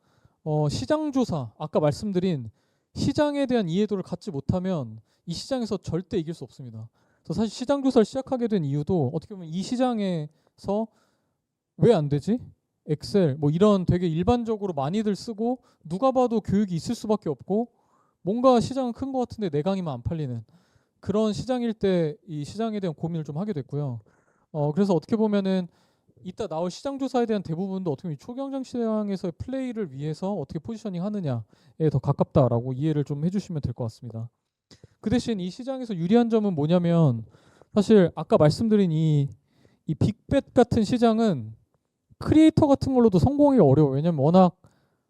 시장 조사, 아까 말씀드린 시장에 대한 이해도를 갖지 못하면 이 시장에서 절대 이길 수 없습니다. 그래서 사실 시장 조사를 시작하게 된 이유도 어떻게 보면 이 시장에서 왜 안 되지? 엑셀 뭐 이런 되게 일반적으로 많이들 쓰고 누가 봐도 교육이 있을 수밖에 없고 뭔가 시장은 큰 것 같은데 내 강의만 안 팔리는 그런 시장일 때 이 시장에 대한 고민을 좀 하게 됐고요. 그래서 어떻게 보면은 이따 나올 시장 조사에 대한 대부분도 어떻게 보면 초경쟁 시장에서의 플레이를 위해서 어떻게 포지셔닝 하느냐에 더 가깝다라고 이해를 좀 해주시면 될 것 같습니다. 그 대신 이 시장에서 유리한 점은 뭐냐면 사실 아까 말씀드린 이 빅벳 같은 시장은 크리에이터 같은 걸로도 성공하기 어려워요. 왜냐면 워낙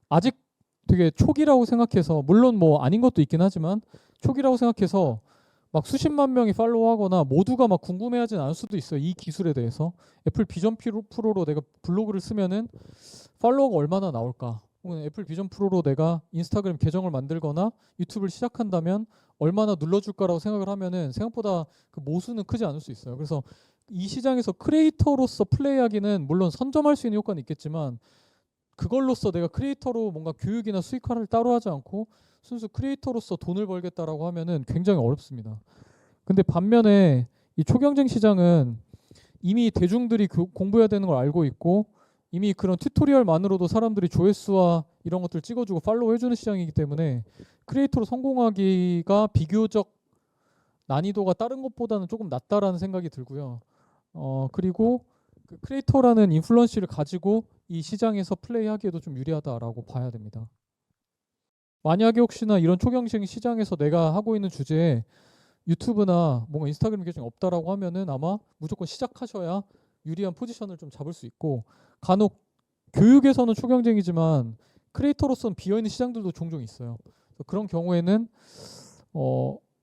아직 되게 초기라고 생각해서 물론 뭐 아닌 것도 있긴 하지만 초기라고 생각해서 막 수십만 명이 팔로우하거나 모두가 막 궁금해하진 않을 수도 있어요. 이 기술에 대해서. 애플 비전 프로로 내가 블로그를 쓰면은 팔로워가 얼마나 나올까? 혹은 애플 비전 프로로 내가 인스타그램 계정을 만들거나 유튜브를 시작한다면 얼마나 눌러줄까라고 생각을 하면은 생각보다 그 모수는 크지 않을 수 있어요. 그래서 이 시장에서 크리에이터로서 플레이하기는 물론 선점할 수 있는 효과는 있겠지만 그걸로써 내가 크리에이터로 뭔가 교육이나 수익화를 따로 하지 않고 순수 크리에이터로서 돈을 벌겠다라고 하면은 굉장히 어렵습니다. 근데 반면에 이 초경쟁 시장은 이미 대중들이 공부해야 되는 걸 알고 있고 이미 그런 튜토리얼만으로도 사람들이 조회수와 이런 것들 찍어주고 팔로우 해주는 시장이기 때문에 크리에이터로 성공하기가 비교적 난이도가 다른 것보다는 조금 낮다라는 생각이 들고요. 그리고 그 크리에이터라는 인플루언시를 가지고 이 시장에서 플레이하기에도 좀 유리하다라고 봐야 됩니다. 만약에 혹시나 이런 초경쟁 시장에서 내가 하고 있는 주제에 유튜브나 뭔가 인스타그램 계정이 없다라고 하면은 아마 무조건 시작하셔야 유리한 포지션을 좀 잡을 수 있고 간혹 교육에서는 초경쟁이지만 크리에이터로서는 비어있는 시장들도 종종 있어요. 그런 경우에는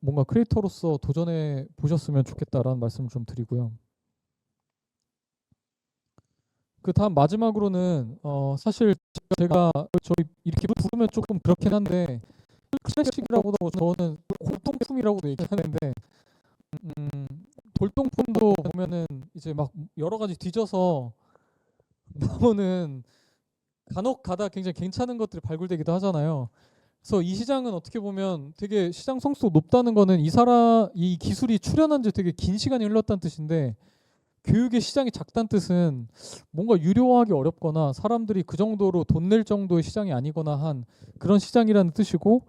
뭔가 크리에이터로서 도전해 보셨으면 좋겠다라는 말씀을 좀 드리고요. 그 다음 마지막으로는 사실 제가 저희 이렇게 부르면 조금 그렇긴 한데 클래식이라고도 저는 골동품이라고도 얘기하는데 골동품도 보면은 이제 막 여러 가지 뒤져서 나오는 간혹 가다 굉장히 괜찮은 것들이 발굴되기도 하잖아요. 그래서 이 시장은 어떻게 보면 되게 시장 성숙도 높다는 거는 이 기술이 출현한 지 되게 긴 시간이 흘렀다는 뜻인데 교육의 시장이 작다는 뜻은 뭔가 유료화하기 어렵거나 사람들이 그 정도로 돈 낼 정도의 시장이 아니거나 한 그런 시장이라는 뜻이고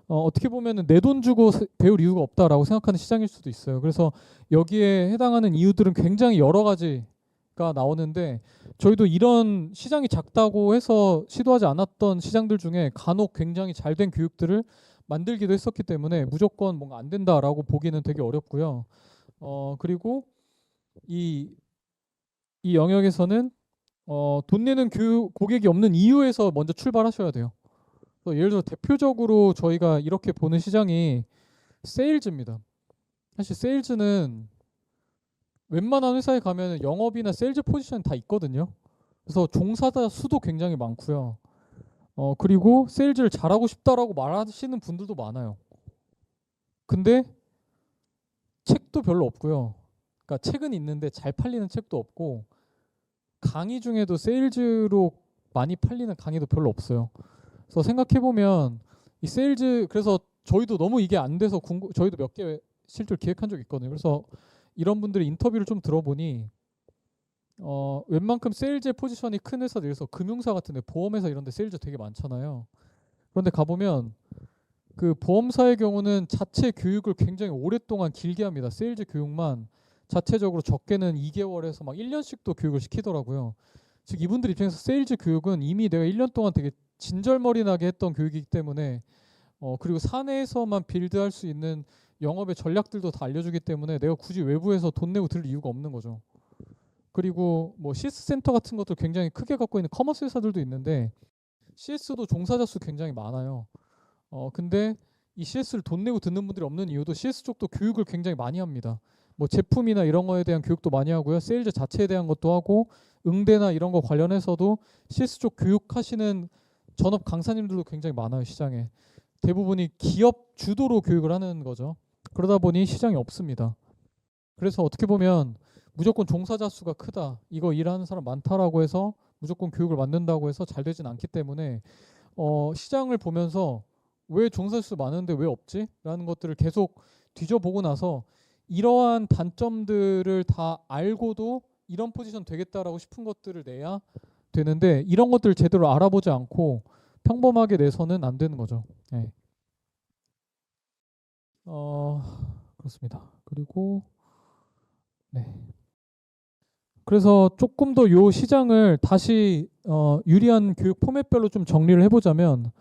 어떻게 보면은 내 돈 주고 배울 이유가 없다라고 생각하는 시장일 수도 있어요. 그래서 여기에 해당하는 이유들은 굉장히 여러 가지가 나오는데 저희도 이런 시장이 작다고 해서 시도하지 않았던 시장들 중에 간혹 굉장히 잘 된 교육들을 만들기도 했었기 때문에 무조건 뭔가 안 된다라고 보기는 되게 어렵고요. 그리고 이 영역에서는 돈 내는 고객이 없는 이유에서 먼저 출발하셔야 돼요. 예를 들어 대표적으로 저희가 이렇게 보는 시장이 세일즈입니다. 사실 세일즈는 웬만한 회사에 가면 영업이나 세일즈 포지션 다 있거든요. 그래서 종사자 수도 굉장히 많고요. 그리고 세일즈를 잘하고 싶다라고 말하시는 분들도 많아요. 근데 책도 별로 없고요. 그러니까 책은 있는데 잘 팔리는 책도 없고 강의 중에도 세일즈로 많이 팔리는 강의도 별로 없어요. 그래서 생각해 보면 이 세일즈 그래서 저희도 너무 이게 안 돼서 저희도 몇 개 실제로 기획한 적 있거든요. 그래서 이런 분들의 인터뷰를 좀 들어보니 웬만큼 세일즈 포지션이 큰 회사들에서 금융사 같은데 보험회사 이런 데 세일즈 되게 많잖아요. 그런데 가보면 그 보험사의 경우는 자체 교육을 굉장히 오랫동안 길게 합니다. 세일즈 교육만 자체적으로 적게는 2개월에서 막 1년씩도 교육을 시키더라고요. 즉 이분들 입장에서 세일즈 교육은 이미 내가 1년 동안 되게 진절머리나게 했던 교육이기 때문에 그리고 사내에서만 빌드할 수 있는 영업의 전략들도 다 알려주기 때문에 내가 굳이 외부에서 돈 내고 들 이유가 없는 거죠. 그리고 뭐 CS 센터 같은 것도 굉장히 크게 갖고 있는 커머스 회사들도 있는데 CS도 종사자 수 굉장히 많아요. 근데 이 CS를 돈 내고 듣는 분들이 없는 이유도 CS 쪽도 교육을 굉장히 많이 합니다. 뭐 제품이나 이런 거에 대한 교육도 많이 하고요. 세일즈 자체에 대한 것도 하고 응대나 이런 거 관련해서도 CS 쪽 교육하시는 전업 강사님들도 굉장히 많아요. 시장에. 대부분이 기업 주도로 교육을 하는 거죠. 그러다 보니 시장이 없습니다. 그래서 어떻게 보면 무조건 종사자 수가 크다. 이거 일하는 사람 많다라고 해서 무조건 교육을 만든다고 해서 잘 되진 않기 때문에 시장을 보면서 왜 종사자 수 많은데 왜 없지? 라는 것들을 계속 뒤져보고 나서 이러한 단점들을 다 알고도 이런 포지션 되겠다라고 싶은 것들을 내야 되는데 이런 것들을 제대로 알아보지 않고 평범하게 내서는 안 되는 거죠. 네. 그렇습니다. 그리고 네. 그래서 조금 더 요 시장을 다시 유리한 교육 포맷별로 좀 정리를 해보자면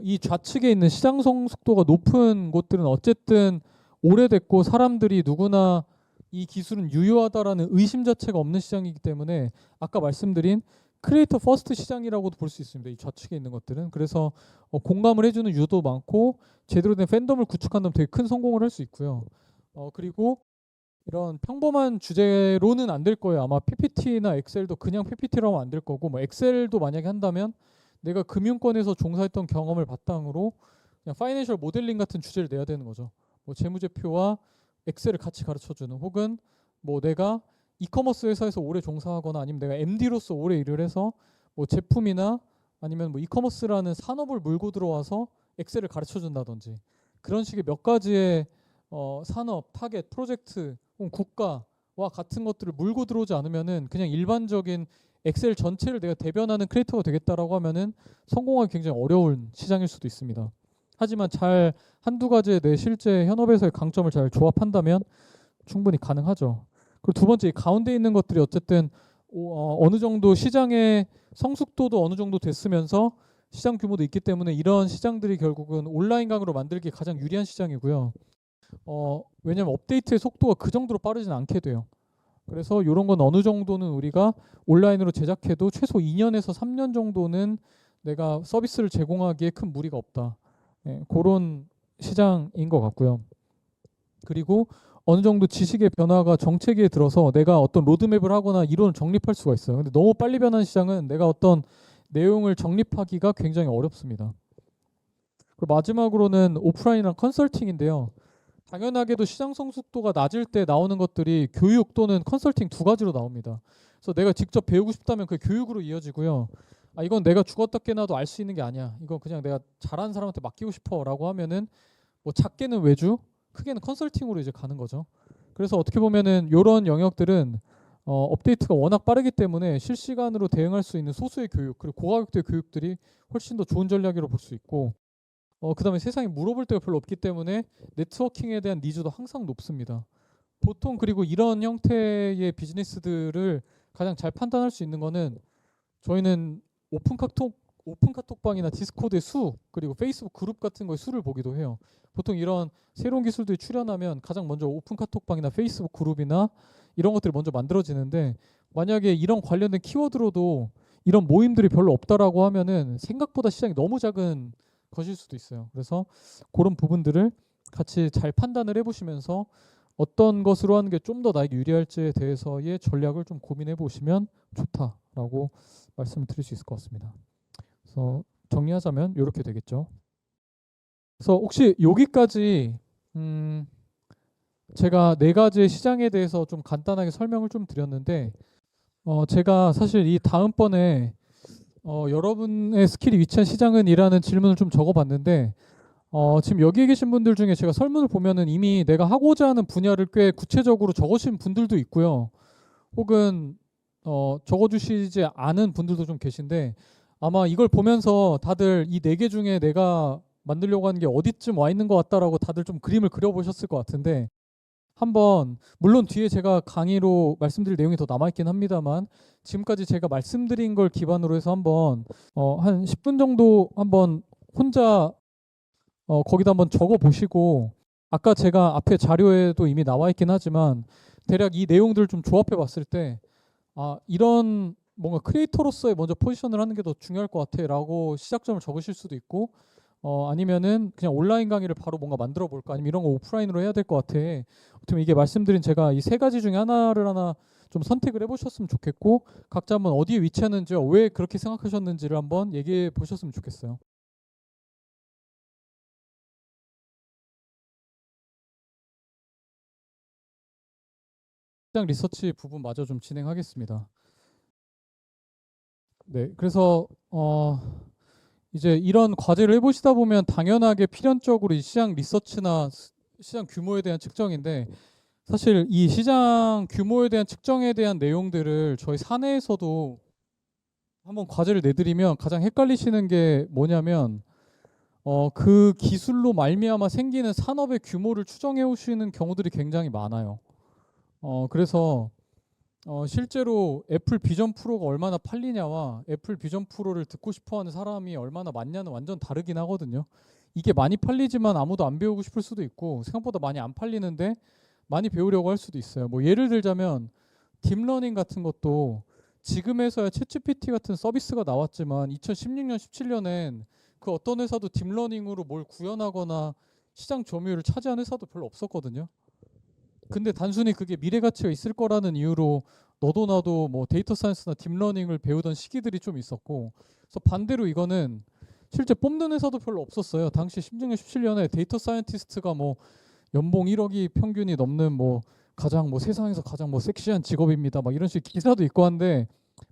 이 좌측에 있는 시장 성숙도가 높은 곳들은 어쨌든 오래됐고 사람들이 누구나 이 기술은 유효하다라는 의심 자체가 없는 시장이기 때문에 아까 말씀드린 크리에이터 퍼스트 시장이라고도 볼 수 있습니다. 이 좌측에 있는 것들은. 그래서 공감을 해주는 유도 많고 제대로 된 팬덤을 구축한다면 되게 큰 성공을 할 수 있고요. 그리고 이런 평범한 주제로는 안 될 거예요. 아마 PPT나 엑셀도 그냥 PPT로 하면 안 될 거고, 뭐 엑셀도 만약에 한다면 내가 금융권에서 종사했던 경험을 바탕으로 그냥 파이낸셜 모델링 같은 주제를 내야 되는 거죠. 뭐 재무제표와 엑셀을 같이 가르쳐주는, 혹은 뭐 내가 이커머스 회사에서 오래 종사하거나 아니면 내가 MD로서 오래 일을 해서 뭐 제품이나 아니면 뭐 이커머스라는 산업을 물고 들어와서 엑셀을 가르쳐준다든지, 그런 식의 몇 가지의 산업, 타겟, 프로젝트, 혹은 국가와 같은 것들을 물고 들어오지 않으면은 그냥 일반적인 엑셀 전체를 내가 대변하는 크리에이터가 되겠다라고 하면은 성공하기 굉장히 어려운 시장일 수도 있습니다. 하지만 잘 한두 가지의 내 실제 현업에서의 강점을 잘 조합한다면 충분히 가능하죠. 그리고 두 번째, 이 가운데 있는 것들이 어쨌든 어느 정도 시장의 성숙도도 어느 정도 됐으면서 시장 규모도 있기 때문에 이런 시장들이 결국은 온라인 강의로 만들기 가장 유리한 시장이고요. 왜냐하면 업데이트의 속도가 그 정도로 빠르진 않게 돼요. 그래서 이런 건 어느 정도는 우리가 온라인으로 제작해도 최소 2년에서 3년 정도는 내가 서비스를 제공하기에 큰 무리가 없다. 그런 시장인 것 같고요. 그리고 어느 정도 지식의 변화가 정체기에 들어서 내가 어떤 로드맵을 하거나 이론을 정립할 수가 있어요. 근데 너무 빨리 변하는 시장은 내가 어떤 내용을 정립하기가 굉장히 어렵습니다. 그리고 마지막으로는 오프라인이랑 컨설팅인데요. 당연하게도 시장 성숙도가 낮을 때 나오는 것들이 교육 또는 컨설팅 두 가지로 나옵니다. 그래서 내가 직접 배우고 싶다면 그 교육으로 이어지고요. 이건 내가 죽었다 깨나도 알 수 있는 게 아니야. 이건 그냥 내가 잘하는 사람한테 맡기고 싶어라고 하면은 뭐 작게는 외주, 크게는 컨설팅으로 이제 가는 거죠. 그래서 어떻게 보면은 이런 영역들은 업데이트가 워낙 빠르기 때문에 실시간으로 대응할 수 있는 소수의 교육, 그리고 고가격대 교육들이 훨씬 더 좋은 전략이라고 볼 수 있고, 그다음에 세상에 물어볼 데가 별로 없기 때문에 네트워킹에 대한 니즈도 항상 높습니다. 보통 그리고 이런 형태의 비즈니스들을 가장 잘 판단할 수 있는 거는, 저희는 오픈 카톡방이나 디스코드의 수, 그리고 페이스북 그룹 같은 거의 수를 보기도 해요. 보통 이런 새로운 기술들이 출현하면 가장 먼저 오픈 카톡방이나 페이스북 그룹이나 이런 것들이 먼저 만들어지는데, 만약에 이런 관련된 키워드로도 이런 모임들이 별로 없다라고 하면은 생각보다 시장이 너무 작은 것일 수도 있어요. 그래서 그런 부분들을 같이 잘 판단을 해보시면서 어떤 것으로 하는 게 좀 더 나에게 유리할지에 대해서의 전략을 좀 고민해 보시면 좋다라고 말씀을 드릴 수 있을 것 같습니다. 그래서 정리하자면 이렇게 되겠죠. 그래서 혹시 여기까지 제가 네 가지의 시장에 대해서 좀 간단하게 설명을 좀 드렸는데, 제가 사실 이 다음번에 여러분의 스킬이 위치한 시장은 이라는 질문을 좀 적어봤는데, 지금 여기에 계신 분들 중에 제가 설문을 보면은 이미 내가 하고자 하는 분야를 꽤 구체적으로 적으신 분들도 있고요. 혹은 적어주시지 않은 분들도 좀 계신데, 아마 이걸 보면서 다들 이 네 개 중에 내가 만들려고 하는 게 어디쯤 와 있는 것 같다라고 다들 좀 그림을 그려보셨을 것 같은데, 한번 물론 뒤에 제가 강의로 말씀드릴 내용이 더 남아있긴 합니다만, 지금까지 제가 말씀드린 걸 기반으로 해서 한번 한 10분 정도 한번 혼자 거기다 한번 적어 보시고, 아까 제가 앞에 자료에도 이미 나와 있긴 하지만 대략 이 내용들을 좀 조합해 봤을 때, 이런 뭔가 크리에이터로서의 먼저 포지션을 하는 게 더 중요할 것 같아라고 시작점을 적으실 수도 있고, 아니면은 그냥 온라인 강의를 바로 뭔가 만들어 볼까, 아니면 이런 거 오프라인으로 해야 될 것 같아. 어떻게 이게 말씀드린 제가 이 세 가지 중에 하나를 하나 좀 선택을 해보셨으면 좋겠고, 각자 한번 어디에 위치하는지요, 왜 그렇게 생각하셨는지를 한번 얘기해 보셨으면 좋겠어요. 시장 리서치 부분 마저 좀 진행하겠습니다. 네, 그래서 이제 이런 과제를 해보시다 보면 당연하게 필연적으로 이 시장 리서치나 시장 규모에 대한 측정인데, 사실 이 시장 규모에 대한 측정에 대한 내용들을 저희 사내에서도 한번 과제를 내드리면 가장 헷갈리시는 게 뭐냐면, 그 기술로 말미암아 생기는 산업의 규모를 추정해 오시는 경우들이 굉장히 많아요. 그래서 실제로 애플 비전 프로가 얼마나 팔리냐와 애플 비전 프로를 듣고 싶어하는 사람이 얼마나 많냐는 완전 다르긴 하거든요. 이게 많이 팔리지만 아무도 안 배우고 싶을 수도 있고, 생각보다 많이 안 팔리는데 많이 배우려고 할 수도 있어요. 뭐 예를 들자면 딥러닝 같은 것도 지금에서야 챗GPT 같은 서비스가 나왔지만 2016년, 17년엔 그 어떤 회사도 딥러닝으로 뭘 구현하거나 시장 점유율을 차지한 회사도 별로 없었거든요. 근데 단순히 그게 미래 가치가 있을 거라는 이유로 너도 나도 뭐 데이터 사이언스나 딥러닝을 배우던 시기들이 좀 있었고, 그래서 반대로 이거는 실제 뽑는 회사도 별로 없었어요. 당시 16년, 17년에 데이터 사이언티스트가 뭐 연봉 1억이 평균이 넘는 뭐 가장 뭐 세상에서 가장 뭐 섹시한 직업입니다. 막 이런 식 기사도 있고 한데,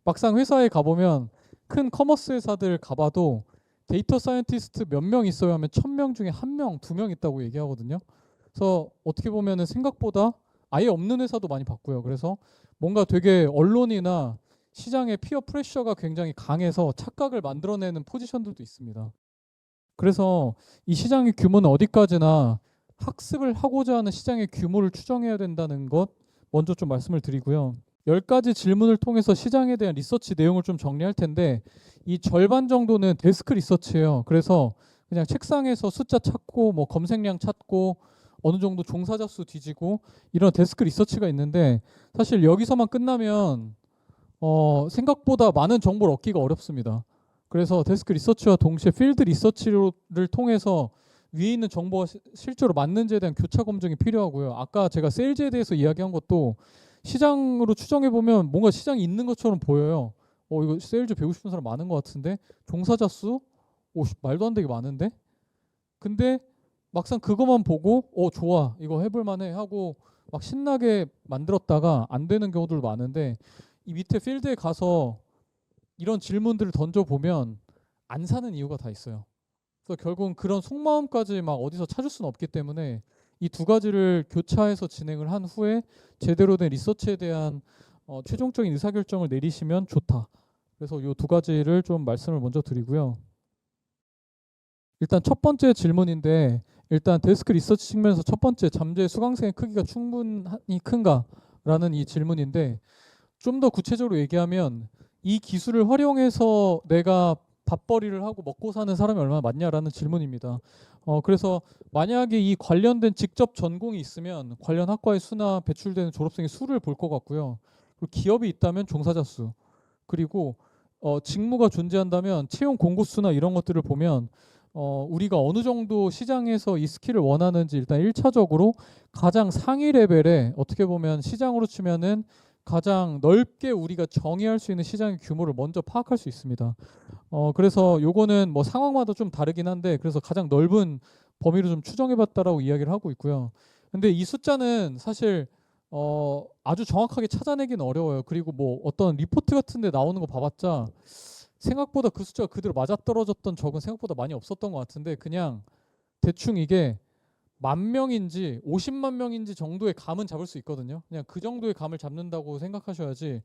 막상 회사에 가보면 큰 커머스 회사들 가봐도 데이터 사이언티스트 몇 명 있어요 하면 1000명 중에 1명, 2명 있다고 얘기하거든요. 그래서 어떻게 보면은 생각보다 아예 없는 회사도 많이 봤고요. 그래서 뭔가 되게 언론이나 시장의 피어 프레셔가 굉장히 강해서 착각을 만들어내는 포지션들도 있습니다. 그래서 이 시장의 규모는 어디까지나 학습을 하고자 하는 시장의 규모를 추정해야 된다는 것 먼저 좀 말씀을 드리고요. 10가지 질문을 통해서 시장에 대한 리서치 내용을 좀 정리할 텐데, 이 절반 정도는 데스크 리서치예요. 그래서 그냥 책상에서 숫자 찾고 뭐 검색량 찾고 어느 정도 종사자 수 뒤지고 이런 데스크 리서치가 있는데, 사실 여기서만 끝나면 생각보다 많은 정보를 얻기가 어렵습니다. 그래서 데스크 리서치와 동시에 필드 리서치를 통해서 위에 있는 정보가 실제로 맞는지에 대한 교차 검증이 필요하고요. 아까 제가 세일즈에 대해서 이야기한 것도 시장으로 추정해 보면 뭔가 시장이 있는 것처럼 보여요. 이거 세일즈 배우고 싶은 사람 많은 것 같은데, 종사자 수 말도 안 되게 많은데. 근데 막상 그것만 보고 좋아, 이거 해볼 만해 하고 막 신나게 만들었다가 안 되는 경우도 많은데, 이 밑에 필드에 가서 이런 질문들을 던져보면 안 사는 이유가 다 있어요. 그래서 결국은 그런 속마음까지 막 어디서 찾을 수는 없기 때문에 이 두 가지를 교차해서 진행을 한 후에 제대로 된 리서치에 대한 최종적인 의사결정을 내리시면 좋다. 그래서 이 두 가지를 좀 말씀을 먼저 드리고요. 일단 첫 번째 질문인데, 일단 데스크 리서치 측면에서 첫 번째, 잠재 수강생의 크기가 충분히 큰가라는 이 질문인데, 좀 더 구체적으로 얘기하면 이 기술을 활용해서 내가 밥벌이를 하고 먹고 사는 사람이 얼마나 많냐라는 질문입니다. 그래서 만약에 이 관련된 직접 전공이 있으면 관련 학과의 수나 배출되는 졸업생의 수를 볼 것 같고요. 그리고 기업이 있다면 종사자 수, 그리고 직무가 존재한다면 채용 공고 수나 이런 것들을 보면 우리가 어느 정도 시장에서 이 스킬을 원하는지 일단 1차적으로 가장 상위 레벨에, 어떻게 보면 시장으로 치면은 가장 넓게 우리가 정의할 수 있는 시장의 규모를 먼저 파악할 수 있습니다. 그래서 요거는 뭐 상황마다 좀 다르긴 한데, 그래서 가장 넓은 범위로 좀 추정해봤다라고 이야기를 하고 있고요. 근데 이 숫자는 사실 아주 정확하게 찾아내기는 어려워요. 그리고 뭐 어떤 리포트 같은데 나오는 거 봐봤자 생각보다 그 숫자가 그대로 맞아떨어졌던 적은 생각보다 많이 없었던 것 같은데, 그냥 대충 이게 10,000명인지 50만 명인지 정도의 감은 잡을 수 있거든요. 그냥 그 정도의 감을 잡는다고 생각하셔야지,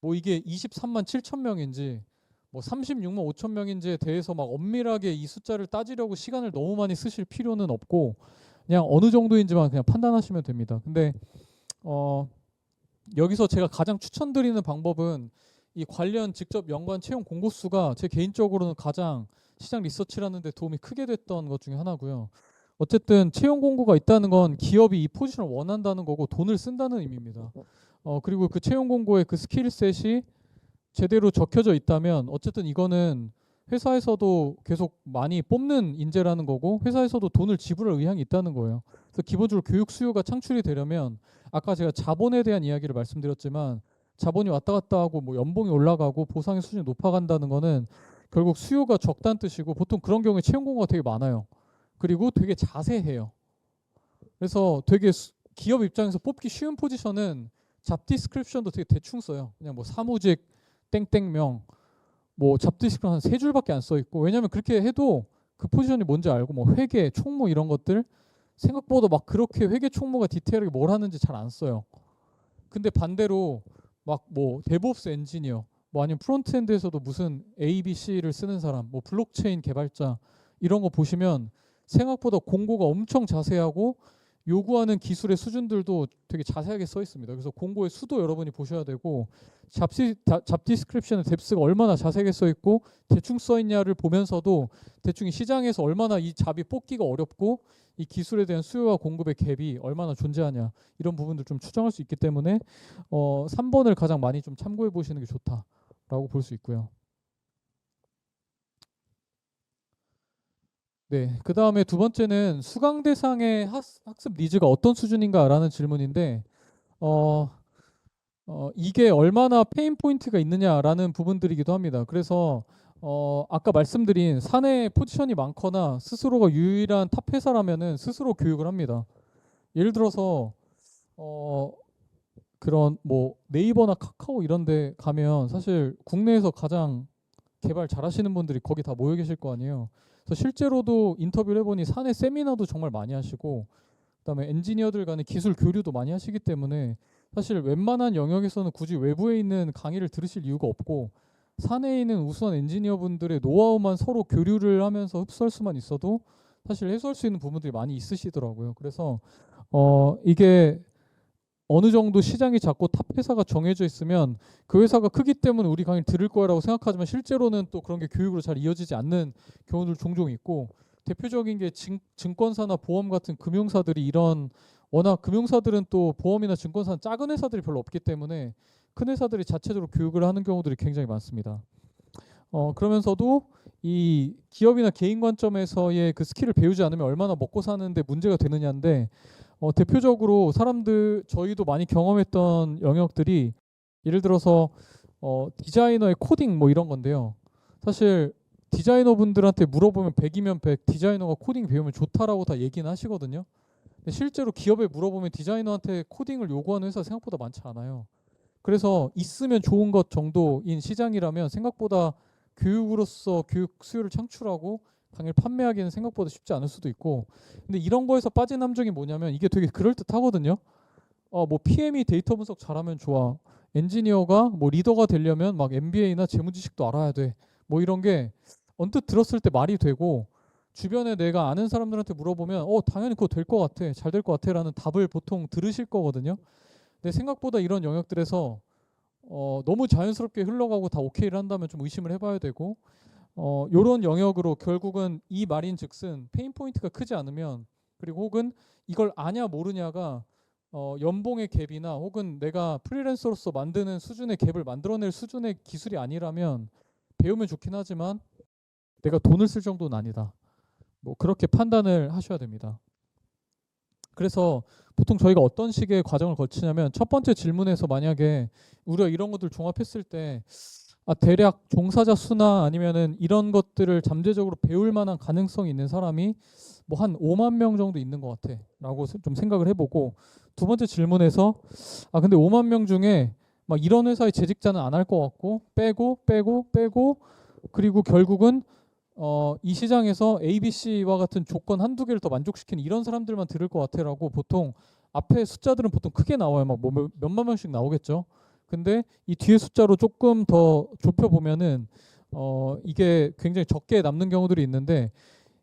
뭐 이게 23만 7천 명인지 뭐 36만 5천 명인지에 대해서 막 엄밀하게 이 숫자를 따지려고 시간을 너무 많이 쓰실 필요는 없고, 그냥 어느 정도인지만 그냥 판단하시면 됩니다. 근데 여기서 제가 가장 추천드리는 방법은 이 관련 직접 연관 채용 공고 수가 제 개인적으로는 가장 시장 리서치라는 데 도움이 크게 됐던 것 중에 하나고요. 어쨌든 채용 공고가 있다는 건 기업이 이 포지션을 원한다는 거고 돈을 쓴다는 의미입니다. 그리고 그 채용 공고에 그 스킬셋이 제대로 적혀져 있다면 어쨌든 이거는 회사에서도 계속 많이 뽑는 인재라는 거고, 회사에서도 돈을 지불할 의향이 있다는 거예요. 그래서 기본적으로 교육 수요가 창출이 되려면, 아까 제가 자본에 대한 이야기를 말씀드렸지만, 자본이 왔다 갔다 하고 뭐 연봉이 올라가고 보상의 수준이 높아간다는 거는 결국 수요가 적다는 뜻이고, 보통 그런 경우에 채용 공고가 되게 많아요. 그리고 되게 자세해요. 그래서 되게 기업 입장에서 뽑기 쉬운 포지션은 잡 디스크립션도 되게 대충 써요. 그냥 뭐 사무직 땡땡명, 뭐 잡 디스크립션 한 3줄밖에 안 써 있고, 왜냐면 그렇게 해도 그 포지션이 뭔지 알고, 뭐 회계, 총무 이런 것들 생각보다 막 그렇게 회계 총무가 디테일하게 뭘 하는지 잘 안 써요. 근데 반대로 막 뭐 데브옵스 엔지니어, 뭐 아니면 프론트엔드에서도 무슨 ABC를 쓰는 사람, 뭐 블록체인 개발자 이런 거 보시면 생각보다 공고가 엄청 자세하고, 요구하는 기술의 수준들도 되게 자세하게 써 있습니다. 그래서 공고의 수도 여러분이 보셔야 되고 잡 디스크립션의 뎁스가 얼마나 자세하게 써 있고 대충 써 있냐를 보면서도 대충 시장에서 얼마나 이 잡이 뽑기가 어렵고 이 기술에 대한 수요와 공급의 갭이 얼마나 존재하냐 이런 부분들 좀 추정할 수 있기 때문에 3번을 가장 많이 좀 참고해 보시는 게 좋다라고 볼 수 있고요. 네, 그 다음에 두 번째는 수강 대상의 학습 니즈가 어떤 수준인가라는 질문인데 어, 이게 얼마나 페인 포인트가 있느냐라는 부분들이기도 합니다. 그래서 아까 말씀드린 사내 포지션이 많거나 스스로가 유일한 탑 회사라면은 스스로 교육을 합니다. 예를 들어서 어, 그런 뭐 네이버나 카카오 이런 데 가면 사실 국내에서 가장 개발 잘하시는 분들이 거기 다 모여 계실 거 아니에요. 그래서 실제로도 인터뷰를 해보니 사내 세미나도 정말 많이 하시고 그다음에 엔지니어들 간의 기술 교류도 많이 하시기 때문에 사실 웬만한 영역에서는 굳이 외부에 있는 강의를 들으실 이유가 없고 사내에 있는 우수한 엔지니어분들의 노하우만 서로 교류를 하면서 흡수할 수만 있어도 사실 해소할 수 있는 부분들이 많이 있으시더라고요. 그래서 이게 어느 정도 시장이 작고 탑 회사가 정해져 있으면 그 회사가 크기 때문에 우리 강의를 들을 거라고 생각하지만 실제로는 또 그런 게 교육으로 잘 이어지지 않는 경우들 종종 있고 대표적인 게 증권사나 보험 같은 금융사들이 이런 워낙 금융사들은 또 보험이나 증권사는 작은 회사들이 별로 없기 때문에 큰 회사들이 자체적으로 교육을 하는 경우들이 굉장히 많습니다. 그러면서도 이 기업이나 개인 관점에서의 그 스킬을 배우지 않으면 얼마나 먹고 사는데 문제가 되느냐인데 대표적으로 사람들 저희도 많이 경험했던 영역들이 예를 들어서 디자이너의 코딩 뭐 이런 건데요. 사실 디자이너 분들한테 물어보면 100이면 100 디자이너가 코딩 배우면 좋다라고 다 얘기는 하시거든요. 근데 실제로 기업에 물어보면 디자이너한테 코딩을 요구하는 회사 생각보다 많지 않아요. 그래서 있으면 좋은 것 정도인 시장이라면 생각보다 교육으로서 교육 수요를 창출하고 강의를 판매하기는 생각보다 쉽지 않을 수도 있고 근데 이런 거에서 빠진 함정이 뭐냐면 이게 되게 그럴듯하거든요. 뭐 PM이 데이터 분석 잘하면 좋아. 엔지니어가 뭐 리더가 되려면 막 MBA나 재무 지식도 알아야 돼. 뭐 이런 게 언뜻 들었을 때 말이 되고 주변에 내가 아는 사람들한테 물어보면 당연히 그거 될 것 같아. 잘 될 것 같아라는 답을 보통 들으실 거거든요. 근데 생각보다 이런 영역들에서 너무 자연스럽게 흘러가고 다 오케이를 한다면 좀 의심을 해봐야 되고 요런 영역으로 결국은 이 말인즉슨 페인 포인트가 크지 않으면 그리고 혹은 이걸 아냐 모르냐가 연봉의 갭이나 혹은 내가 프리랜서로서 만드는 수준의 갭을 만들어낼 수준의 기술이 아니라면 배우면 좋긴 하지만 내가 돈을 쓸 정도는 아니다. 뭐 그렇게 판단을 하셔야 됩니다. 그래서 보통 저희가 어떤 식의 과정을 거치냐면 첫 번째 질문에서 만약에 우리가 이런 것들 종합했을 때 대략 종사자 수나 아니면은 이런 것들을 잠재적으로 배울 만한 가능성이 있는 사람이 뭐 한 5만 명 정도 있는 것 같아라고 좀 생각을 해보고 두 번째 질문에서 근데 5만 명 중에 막 이런 회사의 재직자는 안 할 것 같고 빼고 그리고 결국은 이 시장에서 ABC와 같은 조건 한두 개를 더 만족시키는 이런 사람들만 들을 것 같아라고 보통 앞에 숫자들은 보통 크게 나와요. 막 뭐 몇만 명씩 나오겠죠. 근데 이 뒤에 숫자로 조금 더 좁혀 보면은 이게 굉장히 적게 남는 경우들이 있는데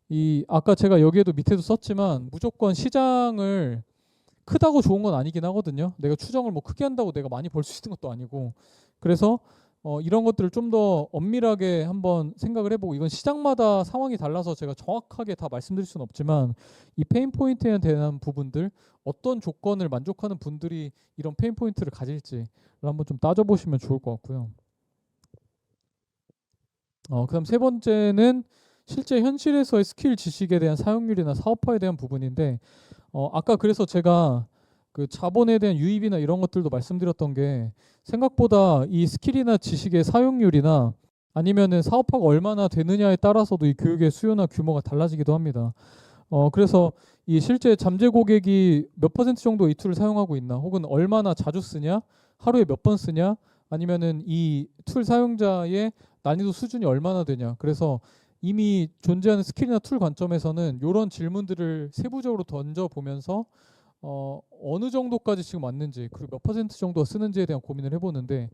이 아까 제가 여기에도 밑에도 썼지만 무조건 시장을 크다고 좋은 건 아니긴 하거든요. 내가 추정을 뭐 크게 한다고 내가 많이 벌 수 있는 것도 아니고 그래서 이런 것들을 좀 더 엄밀하게 한번 생각을 해보고 이건 시장마다 상황이 달라서 제가 정확하게 다 말씀드릴 수는 없지만 이 페인 포인트에 대한 부분들 어떤 조건을 만족하는 분들이 이런 페인 포인트를 가질지를 한번 좀 따져보시면 좋을 것 같고요. 그다음 세 번째는 실제 현실에서의 스킬 지식에 대한 사용률이나 사업화에 대한 부분인데 아까 그래서 제가 그 자본에 대한 유입이나 이런 것들도 말씀드렸던 게 생각보다 이 스킬이나 지식의 사용률이나 아니면은 사업화가 얼마나 되느냐에 따라서도 이 교육의 수요나 규모가 달라지기도 합니다. 그래서 이 실제 잠재 고객이 몇 퍼센트 정도 이 툴을 사용하고 있나 혹은 얼마나 자주 쓰냐 하루에 몇 번 쓰냐 아니면은 이 툴 사용자의 난이도 수준이 얼마나 되냐 그래서 이미 존재하는 스킬이나 툴 관점에서는 이런 질문들을 세부적으로 던져 보면서 어느 정도까지 지금 맞는지 그리고 몇 퍼센트 정도 쓰는지에 대한 고민을 해보는데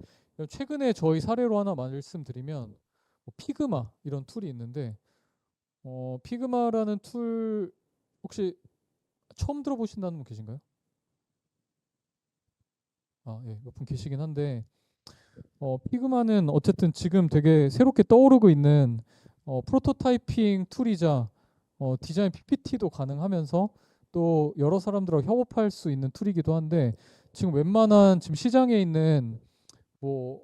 최근에 저희 사례로 하나 말씀드리면 뭐 피그마 이런 툴이 있는데 피그마라는 툴 혹시 처음 들어보신다는 분 계신가요? 예, 몇 분 계시긴 한데 피그마는 어쨌든 지금 되게 새롭게 떠오르고 있는 프로토타이핑 툴이자 디자인 PPT도 가능하면서 또 여러 사람들하고 협업할 수 있는 툴이기도 한데 지금 웬만한 지금 시장에 있는 뭐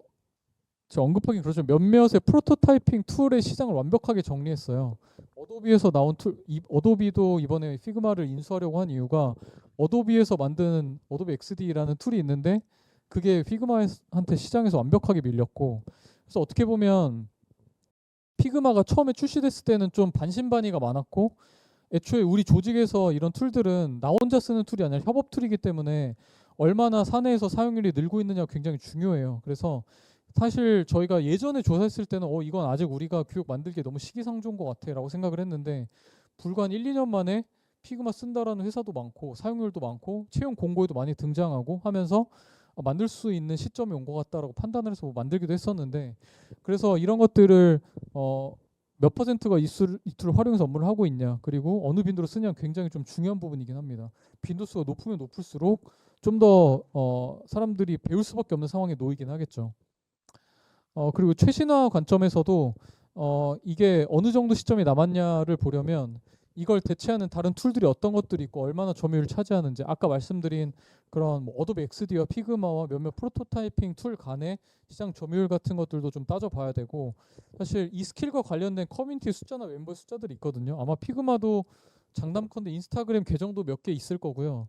제가 언급하기 그렇죠. 몇몇의 프로토타이핑 툴의 시장을 완벽하게 정리했어요. 어도비에서 나온 툴, 어도비도 이번에 피그마를 인수하려고 한 이유가 어도비에서 만든 어도비 XD라는 툴이 있는데 그게 피그마한테 시장에서 완벽하게 밀렸고 그래서 어떻게 보면 피그마가 처음에 출시됐을 때는 좀 반신반의가 많았고 애초에 우리 조직에서 이런 툴들은 나 혼자 쓰는 툴이 아니라 협업 툴이기 때문에 얼마나 사내에서 사용률이 늘고 있느냐가 굉장히 중요해요. 그래서 사실 저희가 예전에 조사했을 때는 이건 아직 우리가 교육 만들기에 너무 시기상조인 것 같아 라고 생각을 했는데 불과 한 1, 2년 만에 피그마 쓴다라는 회사도 많고 사용률도 많고 채용 공고에도 많이 등장하고 하면서 만들 수 있는 시점이 온 것 같다라고 판단을 해서 만들기도 했었는데 그래서 이런 것들을 몇 퍼센트가 이 툴을 활용해서 업무를 하고 있냐 그리고 어느 빈도로 쓰냐 굉장히 좀 중요한 부분이긴 합니다. 빈도수가 높으면 높을수록 좀 더 사람들이 배울 수밖에 없는 상황에 놓이긴 하겠죠. 그리고 최신화 관점에서도 이게 어느 정도 시점이 남았냐를 보려면 이걸 대체하는 다른 툴들이 어떤 것들이 있고 얼마나 점유율을 차지하는지 아까 말씀드린 그런 뭐 어도비 XD와 피그마와 몇몇 프로토타이핑 툴 간의 시장 점유율 같은 것들도 좀 따져봐야 되고 사실 이 스킬과 관련된 커뮤니티 숫자나 멤버 숫자들이 있거든요. 아마 피그마도 장담컨대 인스타그램 계정도 몇 개 있을 거고요.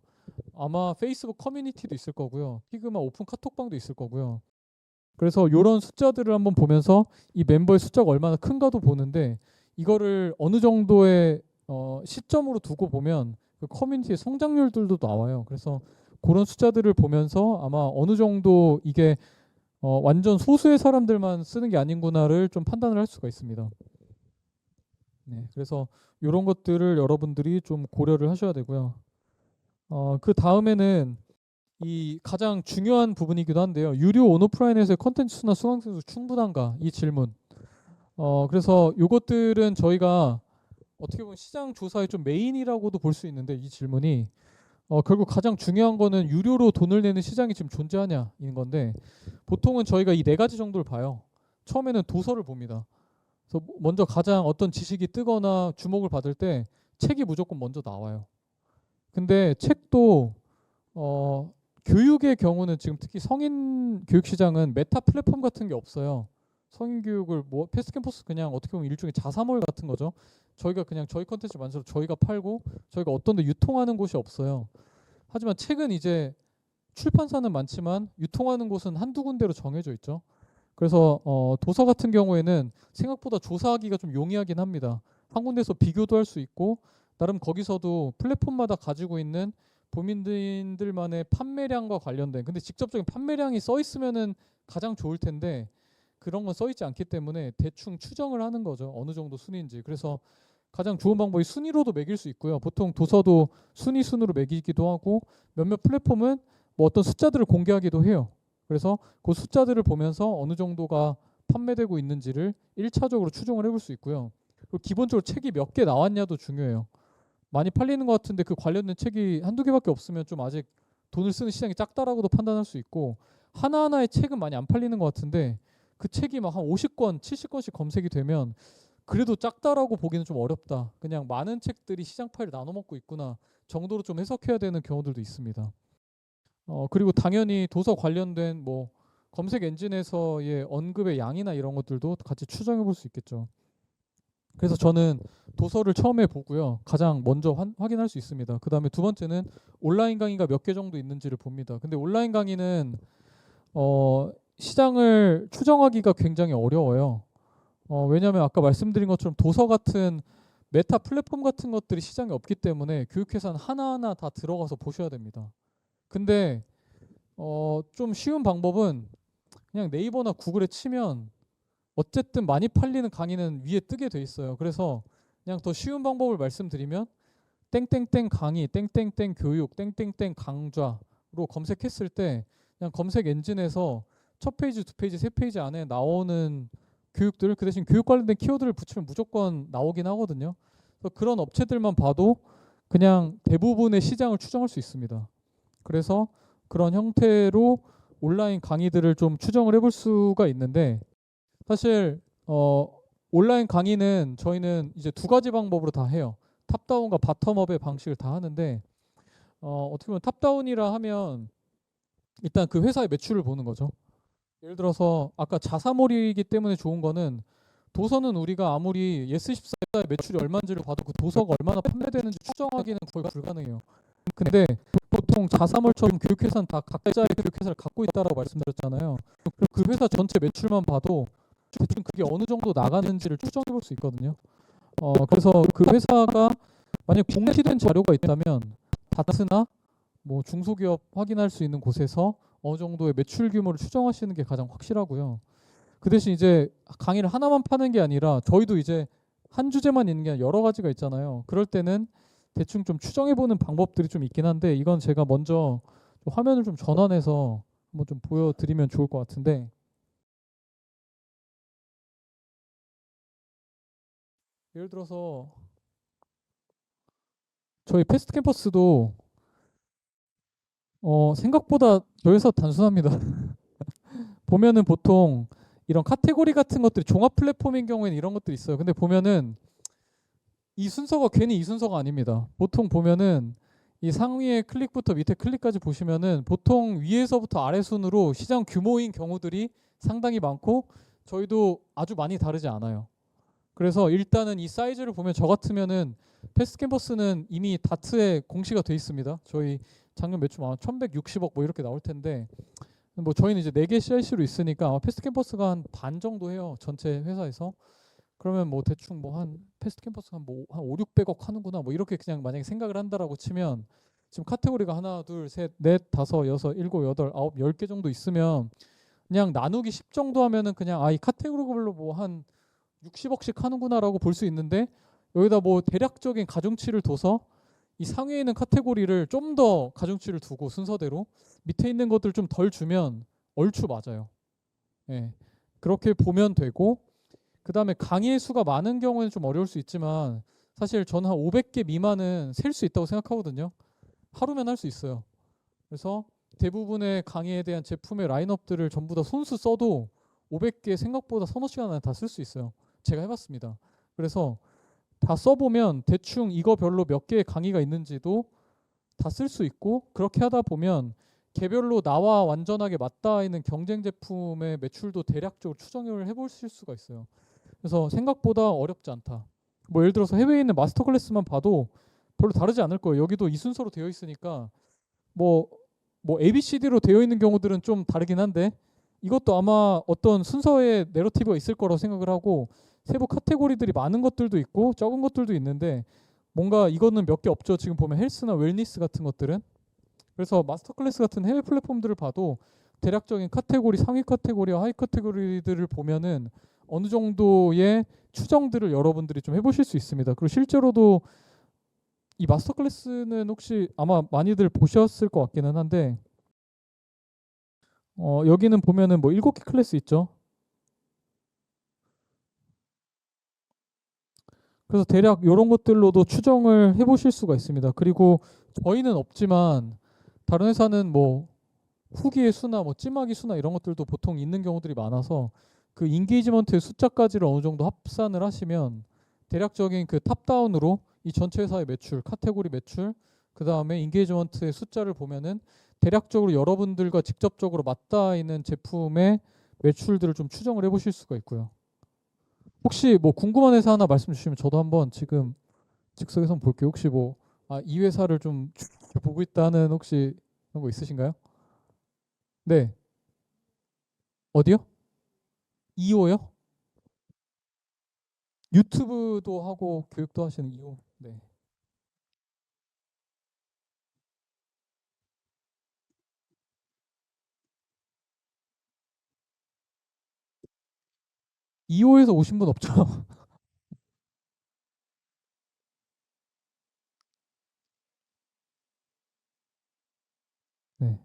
아마 페이스북 커뮤니티도 있을 거고요. 피그마 오픈 카톡방도 있을 거고요. 그래서 이런 숫자들을 한번 보면서 이 멤버의 숫자가 얼마나 큰가도 보는데 이거를 어느 정도의 시점으로 두고 보면 그 커뮤니티의 성장률들도 나와요. 그래서 그런 숫자들을 보면서 아마 어느 정도 이게 완전 소수의 사람들만 쓰는 게 아닌구나를 좀 판단을 할 수가 있습니다. 네, 그래서 이런 것들을 여러분들이 좀 고려를 하셔야 되고요. 그 다음에는 이 가장 중요한 부분이기도 한데요. 유료 온오프라인에서의 컨텐츠나 수강생 수 충분한가? 이 질문. 그래서 이것들은 저희가 어떻게 보면 시장 조사의 좀 메인이라고도 볼 수 있는데 이 질문이 결국 가장 중요한 거는 유료로 돈을 내는 시장이 지금 존재하냐인 건데 보통은 저희가 이 네 가지 정도를 봐요. 처음에는 도서를 봅니다. 그래서 먼저 가장 어떤 지식이 뜨거나 주목을 받을 때 책이 무조건 먼저 나와요. 근데 책도 교육의 경우는 지금 특히 성인 교육 시장은 메타 플랫폼 같은 게 없어요. 성인 교육을 뭐 패스트 캠퍼스 그냥 어떻게 보면 일종의 자사몰 같은 거죠. 저희가 그냥 저희 컨텐츠 만들어서 저희가 팔고 저희가 어떤 데 유통하는 곳이 없어요. 하지만 책은 이제 출판사는 많지만 유통하는 곳은 한두 군데로 정해져 있죠. 그래서 도서 같은 경우에는 생각보다 조사하기가 좀 용이하긴 합니다. 한 군데서 비교도 할 수 있고 나름 거기서도 플랫폼마다 가지고 있는 도민들만의 판매량과 관련된 근데 직접적인 판매량이 써 있으면은 가장 좋을 텐데 그런 건 써 있지 않기 때문에 대충 추정을 하는 거죠. 어느 정도 순위인지. 그래서 가장 좋은 방법이 순위로도 매길 수 있고요. 보통 도서도 순위 순으로 매기기도 하고 몇몇 플랫폼은 뭐 어떤 숫자들을 공개하기도 해요. 그래서 그 숫자들을 보면서 어느 정도가 판매되고 있는지를 1차적으로 추정을 해볼 수 있고요. 그리고 기본적으로 책이 몇 개 나왔냐도 중요해요. 많이 팔리는 것 같은데 그 관련된 책이 한두 개밖에 없으면 좀 아직 돈을 쓰는 시장이 작다라고도 판단할 수 있고 하나하나의 책은 많이 안 팔리는 것 같은데 그 책이 막 한 50권, 70권씩 검색이 되면 그래도 작다라고 보기는 좀 어렵다. 그냥 많은 책들이 시장 파일을 나눠 먹고 있구나 정도로 좀 해석해야 되는 경우들도 있습니다. 그리고 당연히 도서 관련된 뭐 검색 엔진에서의 언급의 양이나 이런 것들도 같이 추정해 볼 수 있겠죠. 그래서 저는 도서를 처음에 보고요. 가장 먼저 확인할 수 있습니다. 그 다음에 두 번째는 온라인 강의가 몇 개 정도 있는지를 봅니다. 근데 온라인 강의는 시장을 추정하기가 굉장히 어려워요. 왜냐하면 아까 말씀드린 것처럼 도서 같은 메타 플랫폼 같은 것들이 시장에 없기 때문에 교육회사는 하나하나 다 들어가서 보셔야 됩니다. 근데 좀 쉬운 방법은 그냥 네이버나 구글에 치면 어쨌든 많이 팔리는 강의는 위에 뜨게 돼 있어요. 그래서 그냥 더 쉬운 방법을 말씀드리면 땡땡땡 강의, 땡땡땡 교육, 땡땡땡 강좌로 검색했을 때 그냥 검색 엔진에서 첫 페이지, 두 페이지, 세 페이지 안에 나오는 교육들 그 대신 교육 관련된 키워드를 붙이면 무조건 나오긴 하거든요. 그래서 그런 업체들만 봐도 그냥 대부분의 시장을 추정할 수 있습니다. 그래서 그런 형태로 온라인 강의들을 좀 추정을 해볼 수가 있는데 사실 온라인 강의는 저희는 이제 두 가지 방법으로 다 해요. 탑다운과 바텀업의 방식을 다 하는데 어떻게 보면 탑다운이라 하면 일단 그 회사의 매출을 보는 거죠. 예를 들어서 아까 자사몰이기 때문에 좋은 거는 도서는 우리가 아무리 예스24의 매출이 얼마인지를 봐도 그 도서가 얼마나 판매되는지 추정하기는 거의 불가능해요. 근데 보통 자사몰처럼 교육회사는 다 각자의 교육회사를 갖고 있다라고 말씀드렸잖아요. 그 회사 전체 매출만 봐도 대충 그게 어느 정도 나가는지를 추정해 볼 수 있거든요. 그래서 그 회사가 만약 공시된 자료가 있다면 다트나 뭐 중소기업 확인할 수 있는 곳에서 어느 정도의 매출 규모를 추정하시는 게 가장 확실하고요. 그 대신 이제 강의를 하나만 파는 게 아니라 저희도 이제 한 주제만 있는 게 아니라 여러 가지가 있잖아요. 그럴 때는 대충 좀 추정해보는 방법들이 좀 있긴 한데 이건 제가 먼저 화면을 좀 전환해서 한번 좀 보여드리면 좋을 것 같은데 예를 들어서 저희 패스트 캠퍼스도 생각보다 저희 회사 단순합니다. 보면은 보통 이런 카테고리 같은 것들이 종합 플랫폼인 경우에는 이런 것들이 있어요. 근데 보면은 이 순서가 괜히 이 순서가 아닙니다. 보통 보면은 이 상위의 클릭부터 밑에 클릭까지 보시면은 보통 위에서부터 아래 순으로 시장 규모인 경우들이 상당히 많고 저희도 아주 많이 다르지 않아요. 그래서 일단은 이 사이즈를 보면 저 같으면은 패스트 캠퍼스는 이미 다트에 공시가 돼 있습니다. 저희 작년 매출 아마 1160억 뭐 이렇게 나올 텐데 뭐 저희는 이제 4개 CIC로 있으니까 아마 패스트 캠퍼스가 한 반 정도 해요. 전체 회사에서. 그러면 뭐 대충 뭐 한 패스트 캠퍼스 한 5, 600억 하는구나 뭐 이렇게 그냥 만약에 생각을 한다라고 치면 지금 카테고리가 하나, 둘, 셋, 넷, 다섯, 여섯, 일곱, 여덟, 아홉, 10개 정도 있으면 그냥 나누기 10 정도 하면은 그냥 이 카테고리별로 뭐 한 60억씩 하는구나라고 볼 수 있는데 여기다 뭐 대략적인 가중치를 둬서 이 상위에 있는 카테고리를 좀 더 가중치를 두고 순서대로 밑에 있는 것들 좀 덜 주면 얼추 맞아요. 예. 그렇게 보면 되고 그 다음에 강의의 수가 많은 경우에는 좀 어려울 수 있지만 사실 저는 한 500개 미만은 셀 수 있다고 생각하거든요. 하루면 할 수 있어요. 그래서 대부분의 강의에 대한 제품의 라인업들을 전부 다 손수 써도 500개 생각보다 서너 시간 안에 다 쓸 수 있어요. 제가 해봤습니다. 그래서 다 써보면 대충 이거 별로 몇 개의 강의가 있는지도 다 쓸 수 있고 그렇게 하다 보면 개별로 나와 완전하게 맞닿아 있는 경쟁 제품의 매출도 대략적으로 추정을 해보실 수가 있어요. 그래서 생각보다 어렵지 않다. 뭐 예를 들어서 해외에 있는 마스터 클래스만 봐도 별로 다르지 않을 거예요. 여기도 이 순서로 되어 있으니까 뭐 ABCD로 되어 있는 경우들은 좀 다르긴 한데 이것도 아마 어떤 순서의 내러티브가 있을 거라고 생각을 하고 세부 카테고리들이 많은 것들도 있고 적은 것들도 있는데 뭔가 이거는 몇 개 없죠. 지금 보면 헬스나 웰니스 같은 것들은. 그래서 마스터 클래스 같은 해외 플랫폼들을 봐도 대략적인 카테고리, 상위 카테고리와 하위 카테고리들을 보면은 어느 정도의 추정들을 여러분들이 좀 해보실 수 있습니다. 그리고 실제로도 이 마스터 클래스는 혹시 아마 많이들 보셨을 것 같기는 한데 여기는 보면은 뭐 7개 클래스 있죠. 그래서 대략 이런 것들로도 추정을 해보실 수가 있습니다. 그리고 저희는 없지만 다른 회사는 뭐 후기의 수나 뭐 찜하기 수나 이런 것들도 보통 있는 경우들이 많아서 그 인게이지먼트의 숫자까지를 어느 정도 합산을 하시면 대략적인 그 탑다운으로 이 전체 회사의 매출, 카테고리 매출, 그 다음에 인게이지먼트의 숫자를 보면은 대략적으로 여러분들과 직접적으로 맞닿아 있는 제품의 매출들을 좀 추정을 해보실 수가 있고요. 혹시 뭐 궁금한 회사 하나 말씀 주시면 저도 한번 지금 즉석에서 한번 볼게요. 혹시 뭐 이 회사를 좀 보고 있다는 혹시 그런 거 있으신가요? 네. 어디요? 2호요? 유튜브도 하고 교육도 하시는 2호. 네. 2호에서 오신 분 없죠? 네.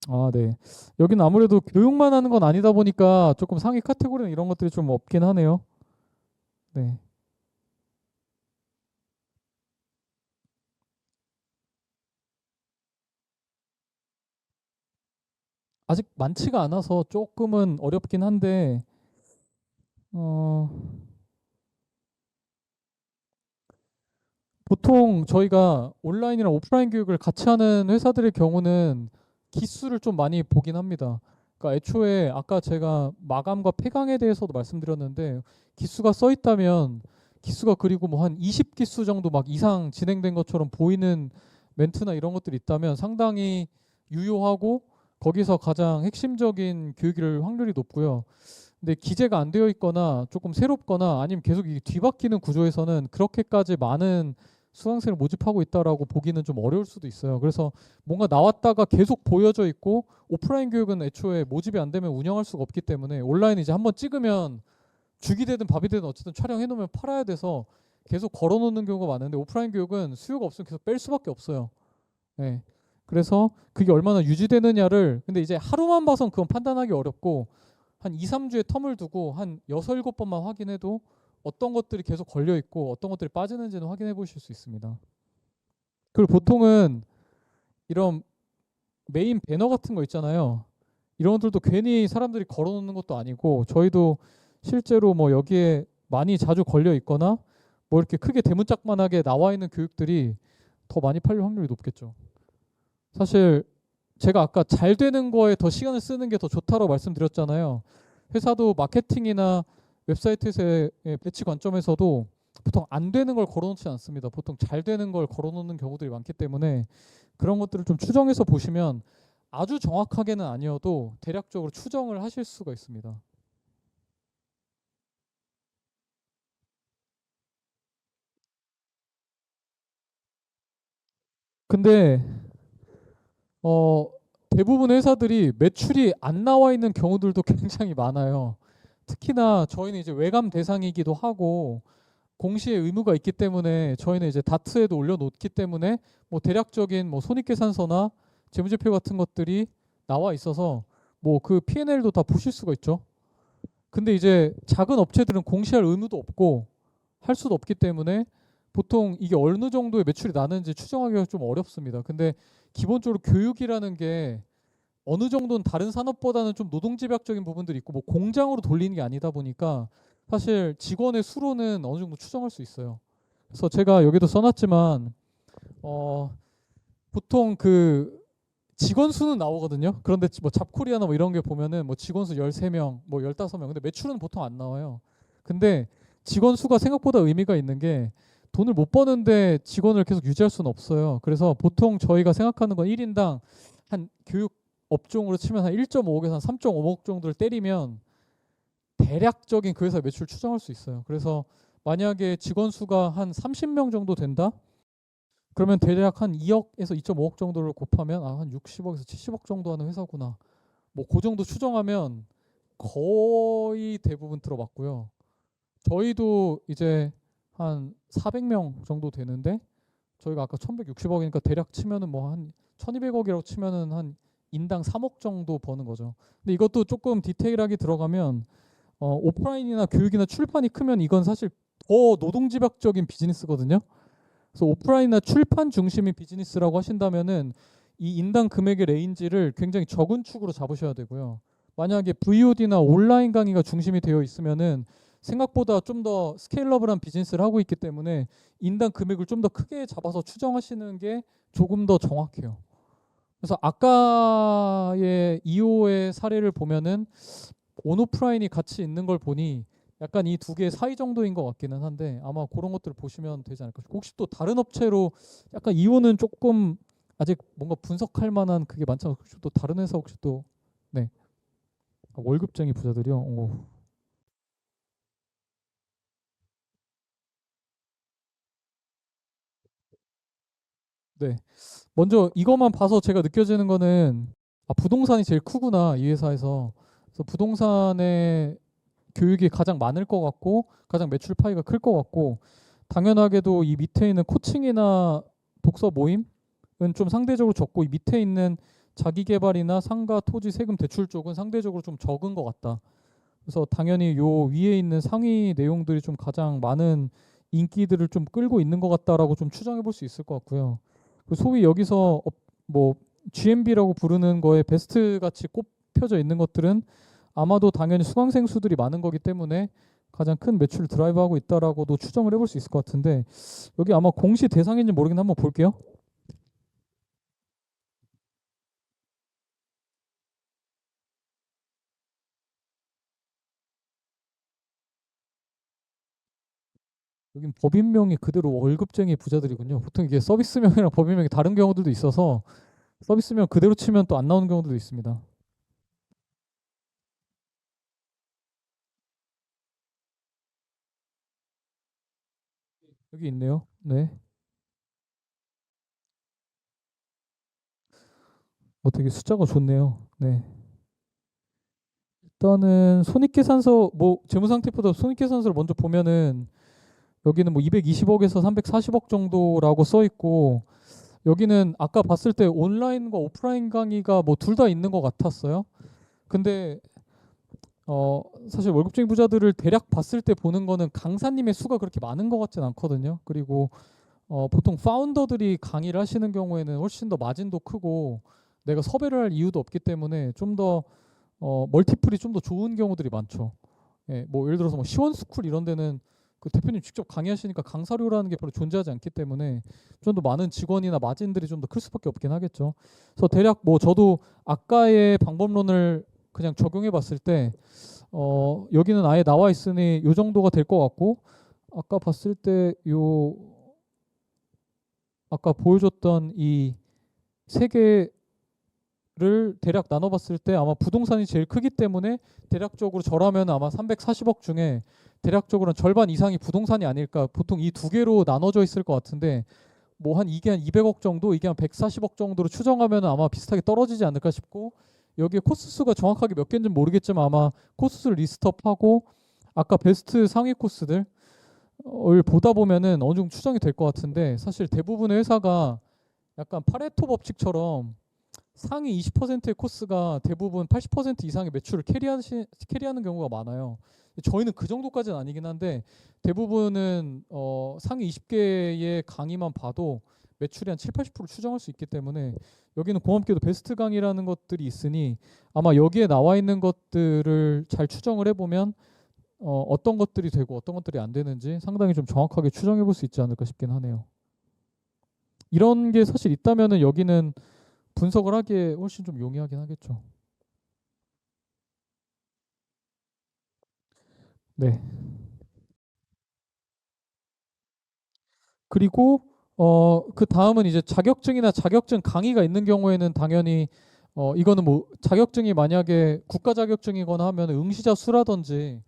아, 네. 여기는 아무래도 교육만 하는 건 아니다 보니까 조금 상위 카테고리는 이런 것들이 좀 없긴 하네요. 네. 아직 많지가 않아서 조금은 어렵긴 한데 어, 보통 저희가 온라인이랑 오프라인 교육을 같이 하는 회사들의 경우는 기수를 좀 많이 보긴 합니다. 그러니까 애초에 아까 제가 마감과 폐강에 대해서도 말씀드렸는데 기수가 써 있다면 기수가 그리고 뭐 한 20기수 정도 막 이상 진행된 것처럼 보이는 멘트나 이런 것들이 있다면 상당히 유효하고 거기서 가장 핵심적인 교육일 확률이 높고요. 근데 기재가 안 되어 있거나 조금 새롭거나 아니면 계속 이 뒤바뀌는 구조에서는 그렇게까지 많은 수강생을 모집하고 있다라고 보기는 좀 어려울 수도 있어요. 그래서 뭔가 나왔다가 계속 보여져 있고 오프라인 교육은 애초에 모집이 안 되면 운영할 수가 없기 때문에 온라인 이제 한번 찍으면 죽이 되든 밥이 되든 어쨌든 촬영해 놓으면 팔아야 돼서 계속 걸어 놓는 경우가 많은데 오프라인 교육은 수요가 없으면 계속 뺄 수밖에 없어요. 네. 그래서 그게 얼마나 유지되느냐를 근데 이제 하루만 봐선 그건 판단하기 어렵고 한 2, 3주의 텀을 두고 한 6, 7번만 확인해도 어떤 것들이 계속 걸려 있고 어떤 것들이 빠지는지는 확인해 보실 수 있습니다. 그리고 보통은 이런 메인 배너 같은 거 있잖아요. 이런 것들도 괜히 사람들이 걸어 놓는 것도 아니고 저희도 실제로 뭐 여기에 많이 자주 걸려 있거나 뭐 이렇게 크게 대문짝만하게 나와 있는 교육들이 더 많이 팔릴 확률이 높겠죠. 사실 제가 아까 잘 되는 거에 더 시간을 쓰는 게 더 좋다고 말씀드렸잖아요. 회사도 마케팅이나 웹사이트에서의 배치 관점에서도 보통 안 되는 걸 걸어놓지 않습니다. 보통 잘 되는 걸 걸어놓는 경우들이 많기 때문에 그런 것들을 좀 추정해서 보시면 아주 정확하게는 아니어도 대략적으로 추정을 하실 수가 있습니다. 근데 어, 대부분 회사들이 매출이 안 나와 있는 경우들도 굉장히 많아요. 특히나 저희는 이제 외감 대상이기도 하고 공시의 의무가 있기 때문에 저희는 이제 다트에도 올려놓기 때문에 뭐 대략적인 뭐 손익계산서나 재무제표 같은 것들이 나와 있어서 뭐 그 P&L도 다 보실 수가 있죠. 근데 이제 작은 업체들은 공시할 의무도 없고 할 수도 없기 때문에 보통 이게 어느 정도의 매출이 나는지 추정하기가 좀 어렵습니다. 근데 기본적으로 교육이라는 게 어느 정도는 다른 산업보다는 좀 노동집약적인 부분들이 있고 뭐 공장으로 돌리는 게 아니다 보니까 사실 직원의 수로는 어느 정도 추정할 수 있어요. 그래서 제가 여기도 써놨지만 어, 보통 그 직원 수는 나오거든요. 그런데 뭐 잡코리아나 뭐 이런 게 보면은 뭐 직원 수 13명, 뭐 15명. 근데 매출은 보통 안 나와요. 근데 직원 수가 생각보다 의미가 있는 게 돈을 못 버는데 직원을 계속 유지할 수는 없어요. 그래서 보통 저희가 생각하는 건 1인당 한 교육 업종으로 치면 한 1.5억에서 한 3.5억 정도를 때리면 대략적인 그 회사 매출 추정할 수 있어요. 그래서 만약에 직원 수가 한 30명 정도 된다? 그러면 대략 한 2억에서 2.5억 정도를 곱하면 한 60억에서 70억 정도 하는 회사구나. 뭐 그 정도 추정하면 거의 대부분 들어봤고요. 저희도 이제 한 400명 정도 되는데 저희가 아까 1160억이니까 대략 치면은 뭐 한 1200억이라고 치면은 한 인당 3억 정도 버는 거죠. 근데 이것도 조금 디테일하게 들어가면 오프라인이나 교육이나 출판이 크면 이건 사실 더 노동집약적인 비즈니스거든요. 그래서 오프라인이나 출판 중심의 비즈니스라고 하신다면은 이 인당 금액의 레인지를 굉장히 적은 축으로 잡으셔야 되고요. 만약에 VOD나 온라인 강의가 중심이 되어 있으면은 생각보다 좀 더 스케일러블한 비즈니스를 하고 있기 때문에 인당 금액을 좀 더 크게 잡아서 추정하시는 게 조금 더 정확해요. 그래서 아까의 2호의 사례를 보면은 온오프라인이 같이 있는 걸 보니 약간 이 두 개 사이 정도인 것 같기는 한데 아마 그런 것들을 보시면 되지 않을까. 혹시 또 다른 업체로 약간 2호는 조금 아직 뭔가 분석할 만한 그게 많잖아요. 혹시 또 다른 회사 혹시 또 네. 월급쟁이 부자들이요. 오. 네. 먼저 이것만 봐서 제가 느껴지는 거는 부동산이 제일 크구나 이 회사에서. 그래서 부동산의 교육이 가장 많을 것 같고 가장 매출 파이가 클 것 같고 당연하게도 이 밑에 있는 코칭이나 독서 모임은 좀 상대적으로 적고 이 밑에 있는 자기 개발이나 상가 토지 세금 대출 쪽은 상대적으로 좀 적은 것 같다. 그래서 당연히 요 위에 있는 상위 내용들이 좀 가장 많은 인기들을 좀 끌고 있는 것 같다라고 좀 추정해 볼 수 있을 것 같고요. 소위 여기서 뭐 GMB라고 부르는 거에 베스트 같이 펴져 있는 것들은 아마도 당연히 수강생 수들이 많은 거기 때문에 가장 큰 매출을 드라이브하고 있다라고도 추정을 해볼 수 있을 것 같은데, 여기 아마 공시 대상인지 모르겠는데 한번 볼게요. 여긴 법인명이 그대로 월급쟁이 부자들이군요. 보통 이게 서비스명이랑 법인명이 다른 경우들도 있어서 서비스명 그대로 치면 또 안 나오는 경우도 있습니다. 여기 있네요. 네. 되게 숫자가 좋네요. 네. 일단은 손익계산서 뭐 재무상태보다 손익계산서를 먼저 보면은 여기는 뭐 220억에서 340억 정도라고 써 있고, 여기는 아까 봤을 때 온라인과 오프라인 강의가 뭐 둘 다 있는 것 같았어요. 근데 사실 월급쟁이 부자들을 대략 봤을 때 보는 거는 강사님의 수가 그렇게 많은 것 같진 않거든요. 그리고 보통 파운더들이 강의를 하시는 경우에는 훨씬 더 마진도 크고 내가 섭외를 할 이유도 없기 때문에 좀 더 멀티플이 좀 더 좋은 경우들이 많죠. 예, 뭐 예를 들어서 뭐 시원스쿨 이런 데는 그 대표님 직접 강의하시니까 강사료라는 게 별로 존재하지 않기 때문에 좀 더 많은 직원이나 마진들이 좀 더 클 수밖에 없긴 하겠죠. 그래서 대략 뭐 저도 아까의 방법론을 그냥 적용해 봤을 때 여기는 아예 나와 있으니 요 정도가 될 것 같고, 아까 봤을 때 요 아까 보여줬던 이 세 개를 대략 나눠봤을 때 아마 부동산이 제일 크기 때문에 대략적으로 저라면 아마 340억 중에 대략적으로는 절반 이상이 부동산이 아닐까. 보통 이 두 개로 나눠져 있을 것 같은데 뭐 이게 한 200억 정도, 이게 한 140억 정도로 추정하면 아마 비슷하게 떨어지지 않을까 싶고, 여기에 코스 수가 정확하게 몇 개인지는 모르겠지만 아마 코스 수를 리스트업하고 아까 베스트 상위 코스들 을 보다 보면은 어느 정도 추정이 될 것 같은데, 사실 대부분의 회사가 약간 파레토 법칙처럼 상위 20%의 코스가 대부분 80% 이상의 매출을 캐리하는 경우가 많아요. 저희는 그 정도까지는 아니긴 한데 대부분은 상위 20개의 강의만 봐도 매출이 한 7, 80% 추정할 수 있기 때문에 여기는 고맙게도 베스트 강의라는 것들이 있으니 아마 여기에 나와 있는 것들을 잘 추정을 해보면 어떤 것들이 되고 어떤 것들이 안 되는지 상당히 좀 정확하게 추정해 볼 수 있지 않을까 싶긴 하네요. 이런 게 사실 있다면은 여기는 분석을 하기에 훨씬 좀 용이하긴 하겠죠. 네. 그리고 그 다음은 이제 자격증이나 자격증 강의가 있는 경우에는 당연히 이거는 뭐 자격증이 만약에 국가 자격증이거나 하면 응시자 수라든지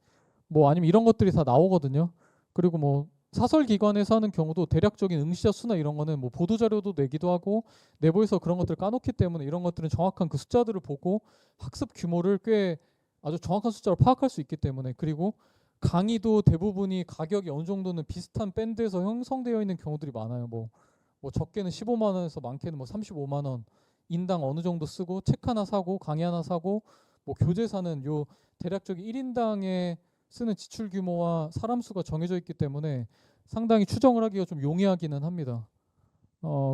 뭐 아니면 이런 것들이 다 나오거든요. 그리고 뭐 사설 기관에서 하는 경우도 대략적인 응시자 수나 이런 거는 뭐 보도 자료도 내기도 하고 내부에서 그런 것들을 까놓기 때문에 이런 것들은 정확한 그 숫자들을 보고 학습 규모를 꽤 아주 정확한 숫자로 파악할 수 있기 때문에, 그리고 강의도 대부분이 가격이 어느 정도는 비슷한 밴드에서 형성되어 있는 경우들이 많아요. 뭐 적게는 15만 원에서 많게는 뭐 35만 원 인당 어느 정도 쓰고 책 하나 사고 강의 하나 사고 뭐 교재 사는 요 대략적인 1인당의 쓰는 지출 규모와 사람 수가 정해져 있기 때문에 상당히 추정을 하기가 좀 용이하기는 합니다.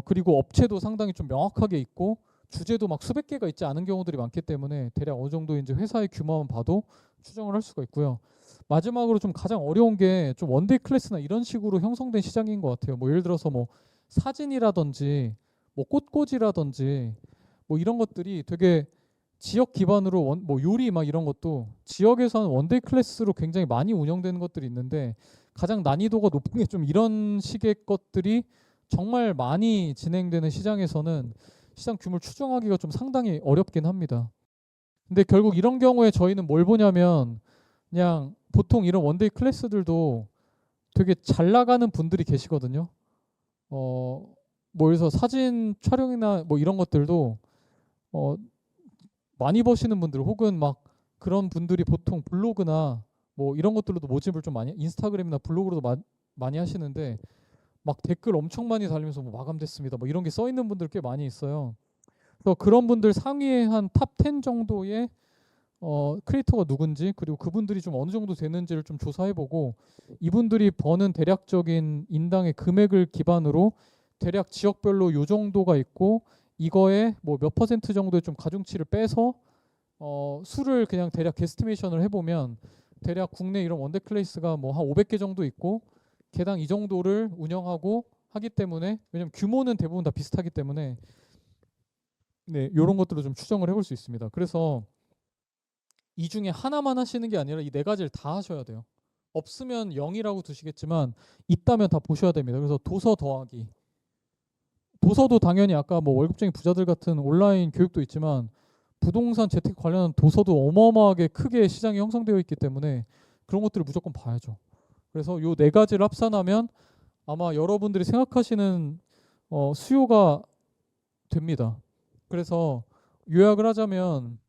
그리고 업체도 상당히 좀 명확하게 있고 주제도 막 수백 개가 있지 않은 경우들이 많기 때문에 대략 어느 정도 이제 회사의 규모만 봐도 추정을 할 수가 있고요. 마지막으로 좀 가장 어려운 게 좀 원데이 클래스나 이런 식으로 형성된 시장인 것 같아요. 뭐 예를 들어서 뭐 사진이라든지 뭐 꽃꽂이라든지 뭐 이런 것들이 되게 지역 기반으로 뭐 요리 막 이런 것도 지역에서는 원데이 클래스로 굉장히 많이 운영되는 것들이 있는데 가장 난이도가 높은 게 좀 이런 식의 것들이 정말 많이 진행되는 시장에서는 시장 규모를 추정하기가 좀 상당히 어렵긴 합니다. 근데 결국 이런 경우에 저희는 뭘 보냐면 그냥 보통 이런 원데이 클래스들도 되게 잘 나가는 분들이 계시거든요. 뭐 그래서 사진 촬영이나 뭐 이런 것들도 어, 많이 버시는 분들 혹은 막 그런 분들이 보통 블로그나 뭐 이런 것들로도 모집을 좀 많이 인스타그램이나 블로그로도 많이 하시는데 막 댓글 엄청 많이 달리면서 뭐 마감됐습니다. 뭐 이런 게 써 있는 분들 꽤 많이 있어요. 그래서 그런 분들 상위에 한 탑 10 정도의 크리에이터가 누군지 그리고 그분들이 좀 어느 정도 되는지를 좀 조사해보고 이분들이 버는 대략적인 인당의 금액을 기반으로 대략 지역별로 요 정도가 있고 이거에 뭐 몇 퍼센트 정도의 좀 가중치를 빼서 수를 그냥 대략 게스티메이션을 해보면 대략 국내 이런 원데클래스가 뭐 한 500개 정도 있고 개당 이 정도를 운영하고 하기 때문에, 왜냐면 규모는 대부분 다 비슷하기 때문에 네, 이런 것들을 좀 추정을 해볼 수 있습니다. 그래서 이 중에 하나만 하시는 게 아니라 이 네 가지를 다 하셔야 돼요. 없으면 0이라고 두시겠지만 있다면 다 보셔야 됩니다. 그래서 도서 더하기, 도서도 당연히 아까 뭐 월급쟁이 부자들 같은 온라인 교육도 있지만 부동산 재테크 관련한 도서도 어마어마하게 크게 시장이 형성되어 있기 때문에 그런 것들을 무조건 봐야죠. 그래서 요 네 가지를 합산하면 아마 여러분들이 생각하시는 수요가 됩니다. 그래서 요약을 하자면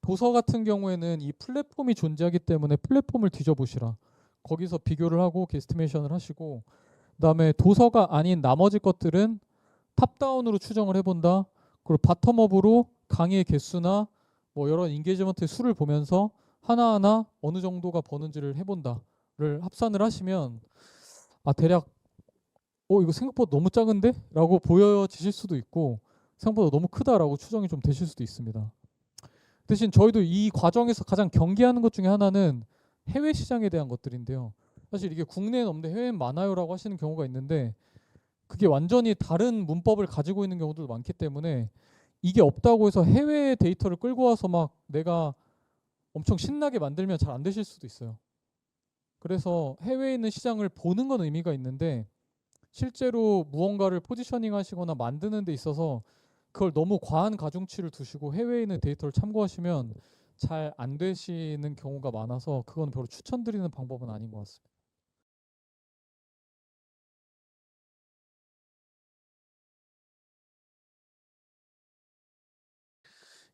도서 같은 경우에는 이 플랫폼이 존재하기 때문에 플랫폼을 뒤져보시라. 거기서 비교를 하고 게스티메이션을 하시고, 그다음에 도서가 아닌 나머지 것들은 탑다운으로 추정을 해본다. 그리고 바텀업으로 강의의 개수나 뭐 여러 인게이지먼트의 수를 보면서 하나하나 어느 정도가 버는지를 해본다를 합산을 하시면 대략 이거 생각보다 너무 작은데? 라고 보여지실 수도 있고 생각보다 너무 크다라고 추정이 좀 되실 수도 있습니다. 대신 저희도 이 과정에서 가장 경계하는 것 중에 하나는 해외 시장에 대한 것들인데요. 사실 이게 국내에는 없는데 해외엔 많아요라고 하시는 경우가 있는데 그게 완전히 다른 문법을 가지고 있는 경우도 많기 때문에 이게 없다고 해서 해외 데이터를 끌고 와서 막 내가 엄청 신나게 만들면 잘 안 되실 수도 있어요. 그래서 해외에 있는 시장을 보는 건 의미가 있는데 실제로 무언가를 포지셔닝 하시거나 만드는 데 있어서 그걸 너무 과한 가중치를 두시고 해외에 있는 데이터를 참고하시면 잘 안 되시는 경우가 많아서 그건 별로 추천드리는 방법은 아닌 것 같습니다.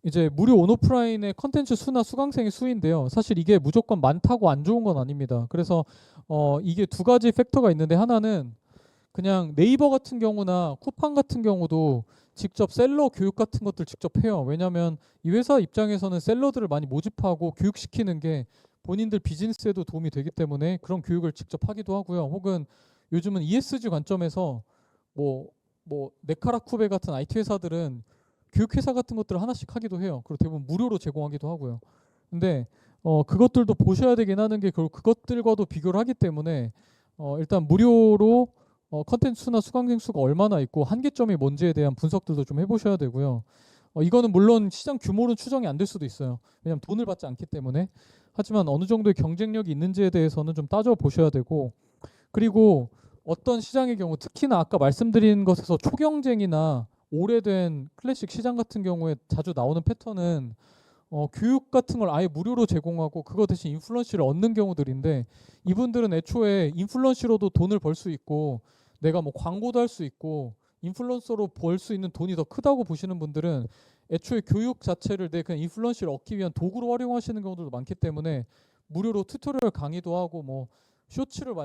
이제 무료 온오프라인의 컨텐츠 수나 수강생의 수인데요. 사실 이게 무조건 많다고 안 좋은 건 아닙니다. 그래서 이게 두 가지 팩터가 있는데 하나는 그냥 네이버 같은 경우나 쿠팡 같은 경우도 직접 셀러 교육 같은 것들 직접 해요. 왜냐하면 이 회사 입장에서는 셀러들을 많이 모집하고 교육시키는 게 본인들 비즈니스에도 도움이 되기 때문에 그런 교육을 직접 하기도 하고요. 혹은 요즘은 ESG 관점에서 뭐 네카라쿠베 같은 IT 회사들은 교육회사 같은 것들을 하나씩 하기도 해요. 그리고 대부분 무료로 제공하기도 하고요. 근데 그것들도 보셔야 되긴 하는 게 그것들과도 비교를 하기 때문에 일단 무료로 컨텐츠나 수강생 수가 얼마나 있고 한계점이 뭔지에 대한 분석들도 좀 해보셔야 되고요. 이거는 물론 시장 규모는 추정이 안 될 수도 있어요. 왜냐하면 돈을 받지 않기 때문에. 하지만 어느 정도의 경쟁력이 있는지에 대해서는 좀 따져보셔야 되고, 그리고 어떤 시장의 경우 특히나 아까 말씀드린 것에서 초경쟁이나 오래된 클래식 시장 같은 경우에 자주 나오는 패턴은 교육 같은 걸 아예 무료로 제공하고 그거 대신 인플루언시를 얻는 경우들인데, 이분들은 애초에 인플루언시로도 돈을 벌 수 있고 내가 뭐 광고도 할 수 있고 인플루언서로 벌 수 있는 돈이 더 크다고 보시는 분들은 애초에 교육 자체를 내 그냥 인플루언시를 얻기 위한 도구로 활용하시는 경우들도 많기 때문에 무료로 튜토리얼 강의도 하고 뭐 쇼츠를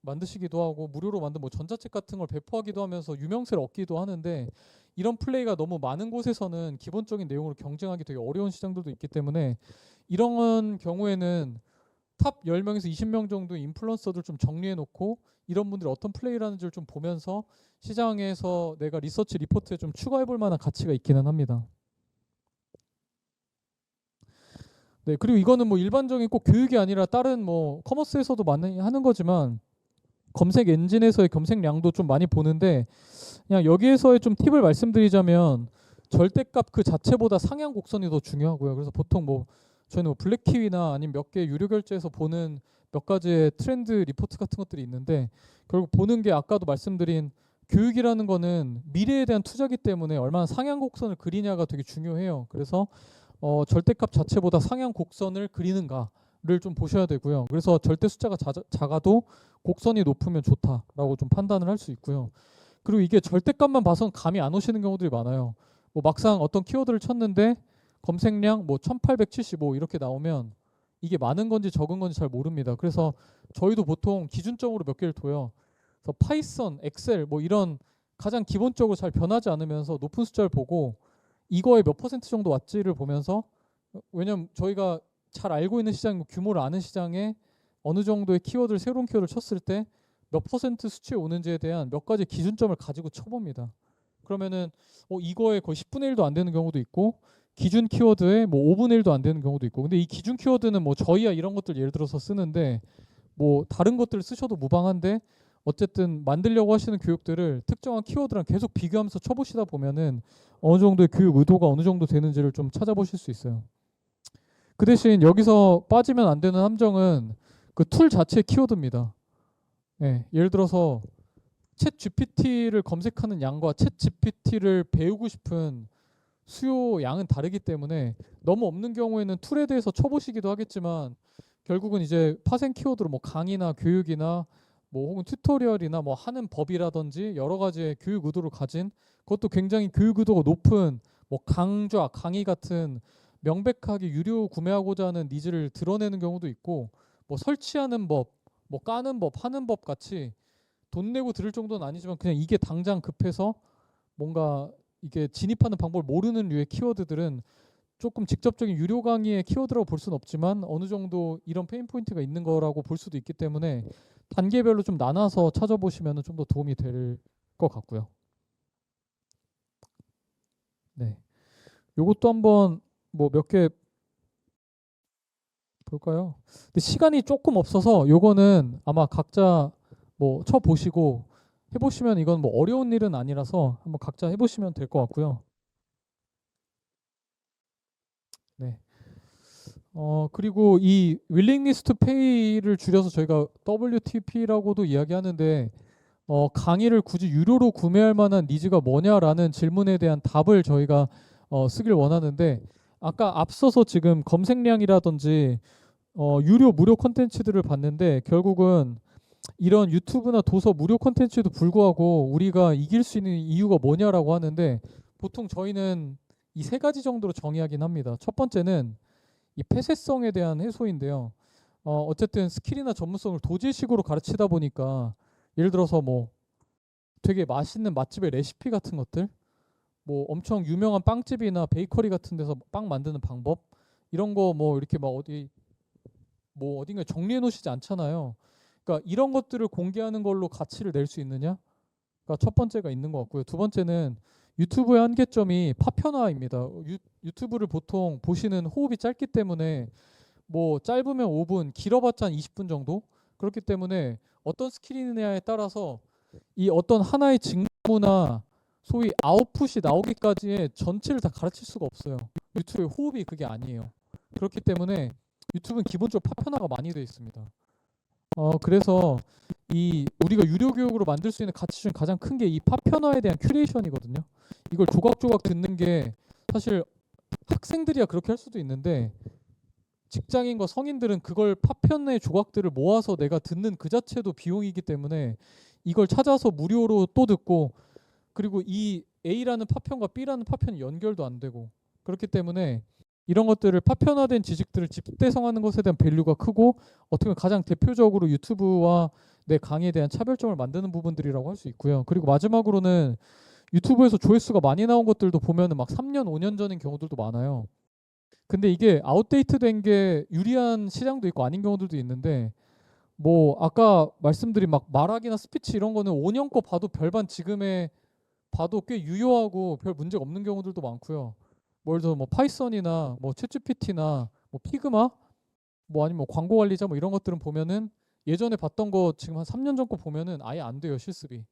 만드시기도 하고 무료로 만든 뭐 전자책 같은 걸 배포하기도 하면서 유명세를 얻기도 하는데, 이런 플레이가 너무 많은 곳에서는 기본적인 내용으로 경쟁하기 되게 어려운 시장들도 있기 때문에 이런 경우에는 탑 10명에서 20명 정도 인플루언서들 좀 정리해 놓고 이런 분들이 어떤 플레이를 하는지를 좀 보면서 시장에서 내가 리서치 리포트에 좀 추가해 볼 만한 가치가 있기는 합니다. 네, 그리고 이거는 뭐 일반적인 꼭 교육이 아니라 다른 뭐 커머스에서도 많이 하는 거지만 검색 엔진에서의 검색량도 좀 많이 보는데, 그냥 여기에서의 좀 팁을 말씀드리자면 절대값 그 자체보다 상향 곡선이 더 중요하고요. 그래서 보통 뭐 저희는 뭐 블랙키위나 아니면 몇 개 유료 결제에서 보는 몇 가지의 트렌드 리포트 같은 것들이 있는데, 결국 보는 게 아까도 말씀드린 교육이라는 거는 미래에 대한 투자기 때문에 얼마나 상향 곡선을 그리냐가 되게 중요해요. 그래서 절대값 자체보다 상향 곡선을 그리는가를 좀 보셔야 되고요. 그래서 절대 숫자가 작아도 곡선이 높으면 좋다라고 좀 판단을 할 수 있고요. 그리고 이게 절대값만 봐서는 감이 안 오시는 경우들이 많아요. 뭐 막상 어떤 키워드를 쳤는데 검색량 뭐 1875 이렇게 나오면 이게 많은 건지 적은 건지 잘 모릅니다. 그래서 저희도 보통 기준점으로 몇 개를 둬요. 그래서 파이썬, 엑셀 뭐 이런 가장 기본적으로 잘 변하지 않으면서 높은 숫자를 보고 이거에 몇 퍼센트 정도 왔지를 보면서, 왜냐면 저희가 잘 알고 있는 시장, 규모를 아는 시장에 어느 정도의 키워드를 새로운 키워드를 쳤을 때 몇 퍼센트 수치에 오는지에 대한 몇 가지 기준점을 가지고 쳐봅니다. 그러면은 이거에 거의 10분의 1도 안 되는 경우도 있고 기준 키워드에 뭐 5분의 1도 안 되는 경우도 있고. 근데 이 기준 키워드는 뭐 저희야 이런 것들 예를 들어서 쓰는데 뭐 다른 것들 쓰셔도 무방한데 어쨌든 만들려고 하시는 교육들을 특정한 키워드랑 계속 비교하면서 쳐보시다 보면은 어느 정도의 교육 의도가 어느 정도 되는지를 좀 찾아보실 수 있어요. 그 대신 여기서 빠지면 안 되는 함정은 그 툴 자체의 키워드입니다. 예, 예를 들어서 챗 GPT를 검색하는 양과 챗 GPT를 배우고 싶은 수요 양은 다르기 때문에 너무 없는 경우에는 툴에 대해서 쳐보시기도 하겠지만 결국은 이제 파생 키워드로 뭐 강의나 교육이나 뭐 혹은 튜토리얼이나 뭐 하는 법이라든지 여러 가지의 교육 의도를 가진 그것도 굉장히 교육 의도가 높은 뭐 강좌, 강의 같은 명백하게 유료 구매하고자 하는 니즈를 드러내는 경우도 있고 뭐 설치하는 법, 뭐 까는 법, 하는 법 같이 돈 내고 들을 정도는 아니지만 그냥 이게 당장 급해서 뭔가 이게 진입하는 방법을 모르는 류의 키워드들은 조금 직접적인 유료 강의의 키워드라고 볼 수는 없지만 어느 정도 이런 페인 포인트가 있는 거라고 볼 수도 있기 때문에 단계별로 좀 나눠서 찾아보시면 좀 더 도움이 될 것 같고요. 네, 요것도 한번 뭐 몇 개 볼까요? 근데 시간이 조금 없어서 요거는 아마 각자 뭐 쳐보시고 해보시면 이건 뭐 어려운 일은 아니라서 한번 각자 해보시면 될 것 같고요. 네. 그리고 이 willingness to pay를 줄여서 저희가 WTP라고도 이야기하는데 강의를 굳이 유료로 구매할 만한 니즈가 뭐냐라는 질문에 대한 답을 저희가 쓰길 원하는데 아까 앞서서 지금 검색량이라든지 유료 무료 콘텐츠들을 봤는데 결국은 이런 유튜브나 도서 무료 콘텐츠에도 불구하고 우리가 이길 수 있는 이유가 뭐냐라고 하는데 보통 저희는 이 세 가지 정도로 정의하긴 합니다. 첫 번째는 이 폐쇄성에 대한 해소인데요. 어쨌든 스킬이나 전문성을 도질식으로 가르치다 보니까 예를 들어서 뭐 되게 맛있는 맛집의 레시피 같은 것들, 뭐 엄청 유명한 빵집이나 베이커리 같은 데서 빵 만드는 방법 이런 거 뭐 이렇게 막 어디 뭐 어딘가에 정리해 놓으시지 않잖아요. 그러니까 이런 것들을 공개하는 걸로 가치를 낼 수 있느냐? 가 첫 번째가 있는 것 같고요. 두 번째는 유튜브의 한계점이 파편화입니다. 유튜브를 보통 보시는 호흡이 짧기 때문에 뭐 짧으면 5분, 길어봤자 한 20분 정도. 그렇기 때문에 어떤 스킬이냐에 따라서 이 어떤 하나의 직무나 소위 아웃풋이 나오기까지의 전체를 다 가르칠 수가 없어요. 유튜브의 호흡이 그게 아니에요. 그렇기 때문에 유튜브는 기본적으로 파편화가 많이 되어 있습니다. 그래서 이 우리가 유료 교육으로 만들 수 있는 가치 중에 가장 큰 게 이 파편화에 대한 큐레이션이거든요. 이걸 조각조각 듣는 게 사실 학생들이야 그렇게 할 수도 있는데 직장인과 성인들은 그걸 파편의 조각들을 모아서 내가 듣는 그 자체도 비용이기 때문에 이걸 찾아서 무료로 또 듣고 그리고 이 A라는 파편과 B라는 파편이 연결도 안 되고 그렇기 때문에 이런 것들을 파편화된 지식들을 집대성하는 것에 대한 밸류가 크고 어떻게 보면 가장 대표적으로 유튜브와 내 강의에 대한 차별점을 만드는 부분들이라고 할 수 있고요. 그리고 마지막으로는 유튜브에서 조회수가 많이 나온 것들도 보면은 막 3년, 5년 전인 경우들도 많아요. 근데 이게 아웃데이트 된 게 유리한 시장도 있고 아닌 경우들도 있는데 뭐 아까 말씀드린 막 말하기나 스피치 이런 거는 5년 거 봐도 별반 지금의 봐도 꽤 유효하고 별 문제가 없는 경우들도 많고요. 뭐 예를 들어 뭐 파이썬이나 뭐 챗GPT나 뭐 피그마 뭐 아니면 뭐 광고 관리자 뭐 이런 것들은 보면은 예전에 봤던 거 지금 한 3년 전 거 보면은 아예 안 돼요 실습이.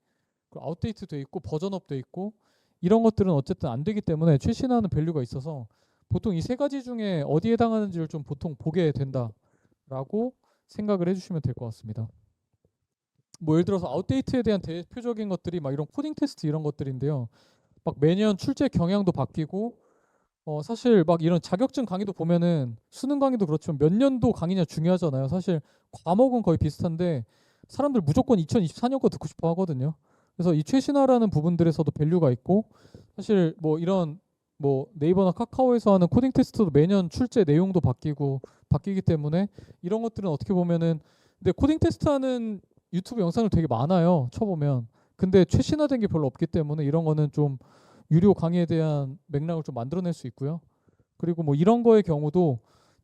아웃데이트 돼 있고 버전업 돼 있고 이런 것들은 어쨌든 안 되기 때문에 최신화하는 밸류가 있어서 보통 이 세 가지 중에 어디에 해당하는지를 좀 보통 보게 된다라고 생각을 해주시면 될 것 같습니다. 뭐 예를 들어서 아웃데이트에 대한 대표적인 것들이 막 이런 코딩 테스트 이런 것들인데요. 막 매년 출제 경향도 바뀌고 사실 막 이런 자격증 강의도 보면은 수능 강의도 그렇지만 몇 년도 강의냐 중요하잖아요. 사실 과목은 거의 비슷한데 사람들 무조건 2024년 거 듣고 싶어 하거든요. 그래서 이 최신화라는 부분들에서도 밸류가 있고 사실 뭐 이런 뭐 네이버나 카카오에서 하는 코딩 테스트도 매년 출제 내용도 바뀌기 때문에 이런 것들은 어떻게 보면은 근데 코딩 테스트 하는 유튜브 영상을 되게 많아요. 쳐보면. 근데 최신화된 게 별로 없기 때문에 이런 거는 좀 유료 강의에 대한 맥락을 좀 만들어낼 수 있고요. 그리고 뭐 이런 거의 경우도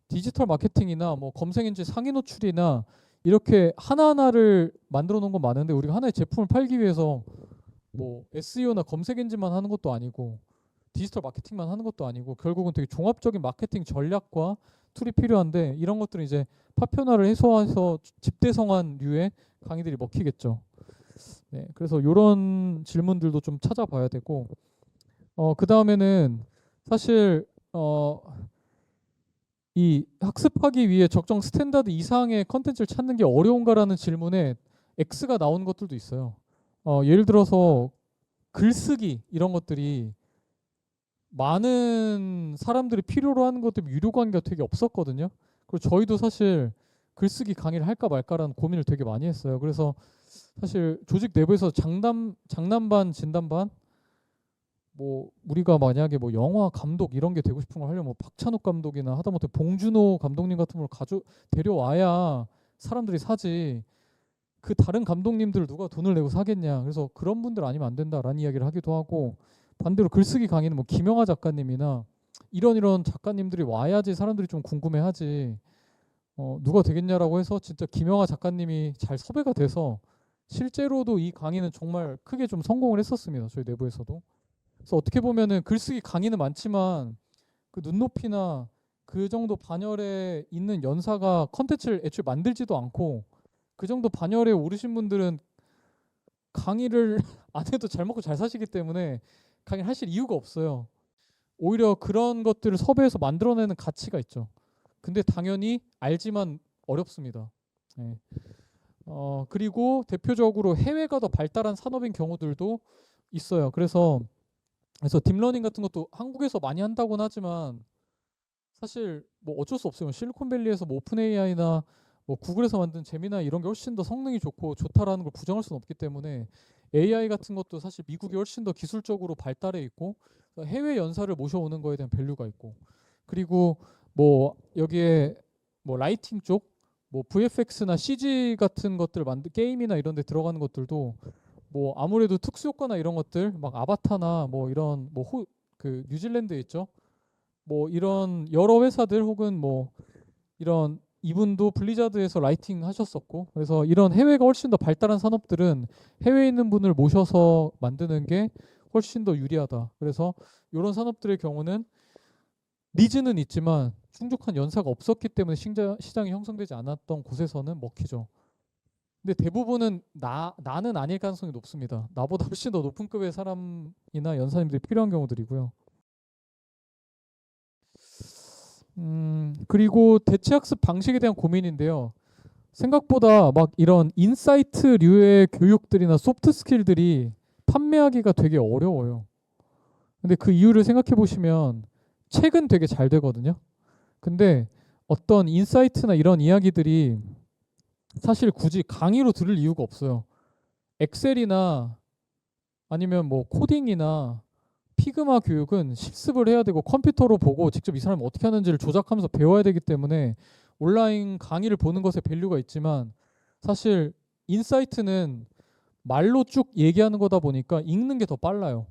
디지털 마케팅이나 뭐 검색 엔진 상위 노출이나 이렇게 하나하나를 만들어 놓은 건 많은데 우리가 하나의 제품을 팔기 위해서 뭐 SEO나 검색 엔진만 하는 것도 아니고 디지털 마케팅만 하는 것도 아니고 결국은 되게 종합적인 마케팅 전략과 툴이 필요한데 이런 것들은 이제 파편화를 해소해서 집대성한류의 강의들이 먹히겠죠. 네, 그래서 이런 질문들도 좀 찾아봐야 되고 그 다음에는 사실 이 학습하기 위해 적정 스탠다드 이상의 컨텐츠를 찾는 게 어려운가라는 질문에 X가 나오는 것들도 있어요. 예를 들어서 글쓰기 이런 것들이 많은 사람들이 필요로 하는 것 때문에 유료 강의가 되게 없었거든요. 그리고 저희도 사실 글쓰기 강의를 할까 말까라는 고민을 되게 많이 했어요. 그래서 사실 조직 내부에서 장난반, 진단반 뭐 우리가 만약에 뭐 영화 감독 이런 게 되고 싶은 걸 하려면 뭐 박찬욱 감독이나 하다못해 봉준호 감독님 같은 걸 데려와야 사람들이 사지. 그 다른 감독님들 누가 돈을 내고 사겠냐. 그래서 그런 분들 아니면 안 된다라는 이야기를 하기도 하고 반대로 글쓰기 강의는 뭐 김영하 작가님이나 이런 작가님들이 와야지 사람들이 좀 궁금해하지. 누가 되겠냐라고 해서 진짜 김영하 작가님이 잘 섭외가 돼서 실제로도 이 강의는 정말 크게 좀 성공을 했었습니다. 저희 내부에서도. 그래서 어떻게 보면은 글쓰기 강의는 많지만 그 눈높이나 그 정도 반열에 있는 연사가 컨텐츠를 애초에 만들지도 않고 그 정도 반열에 오르신 분들은 강의를 안 해도 잘 먹고 잘 사시기 때문에 강의를 하실 이유가 없어요. 오히려 그런 것들을 섭외해서 만들어내는 가치가 있죠. 근데 당연히 알지만 어렵습니다. 네. 그리고 대표적으로 해외가 더 발달한 산업인 경우들도 있어요. 그래서 딥러닝 같은 것도 한국에서 많이 한다고는 하지만 사실 뭐 어쩔 수 없어요. 실리콘밸리에서 뭐 오픈 AI나 뭐 구글에서 만든 제미나 이런 게 훨씬 더 성능이 좋고 좋다라는 걸 부정할 수는 없기 때문에 AI 같은 것도 사실 미국이 훨씬 더 기술적으로 발달해 있고 해외 연사를 모셔오는 거에 대한 밸류가 있고 그리고 뭐 여기에 뭐 라이팅 쪽 뭐 VFX나 CG 같은 것들 만든 게임이나 이런 데 들어가는 것들도 뭐 아무래도 특수 효과나 이런 것들 막 아바타나 뭐 이런 뭐 그 뉴질랜드에 있죠. 뭐 이런 여러 회사들 혹은 뭐 이런 이분도 블리자드에서 라이팅 하셨었고 그래서 이런 해외가 훨씬 더 발달한 산업들은 해외에 있는 분을 모셔서 만드는 게 훨씬 더 유리하다. 그래서 이런 산업들의 경우는 니즈는 있지만 충족한 연사가 없었기 때문에 시장이 형성되지 않았던 곳에서는 먹히죠. 근데 대부분은 나는 아닐 가능성이 높습니다. 나보다 훨씬 더 높은 급의 사람이나 연사님들이 필요한 경우들이고요. 그리고 대체학습 방식에 대한 고민인데요. 생각보다 막 이런 인사이트류의 교육들이나 소프트 스킬들이 판매하기가 되게 어려워요. 근데 그 이유를 생각해 보시면 책은 되게 잘 되거든요. 근데 어떤 인사이트나 이런 이야기들이 사실 굳이 강의로 들을 이유가 없어요. 엑셀이나 아니면 뭐 코딩이나 피그마 교육은 실습을 해야 되고 컴퓨터로 보고 직접 이 사람이 어떻게 하는지를 조작하면서 배워야 되기 때문에 온라인 강의를 보는 것에 밸류가 있지만 사실 인사이트는 말로 쭉 얘기하는 거다 보니까 읽는 게 더 빨라요.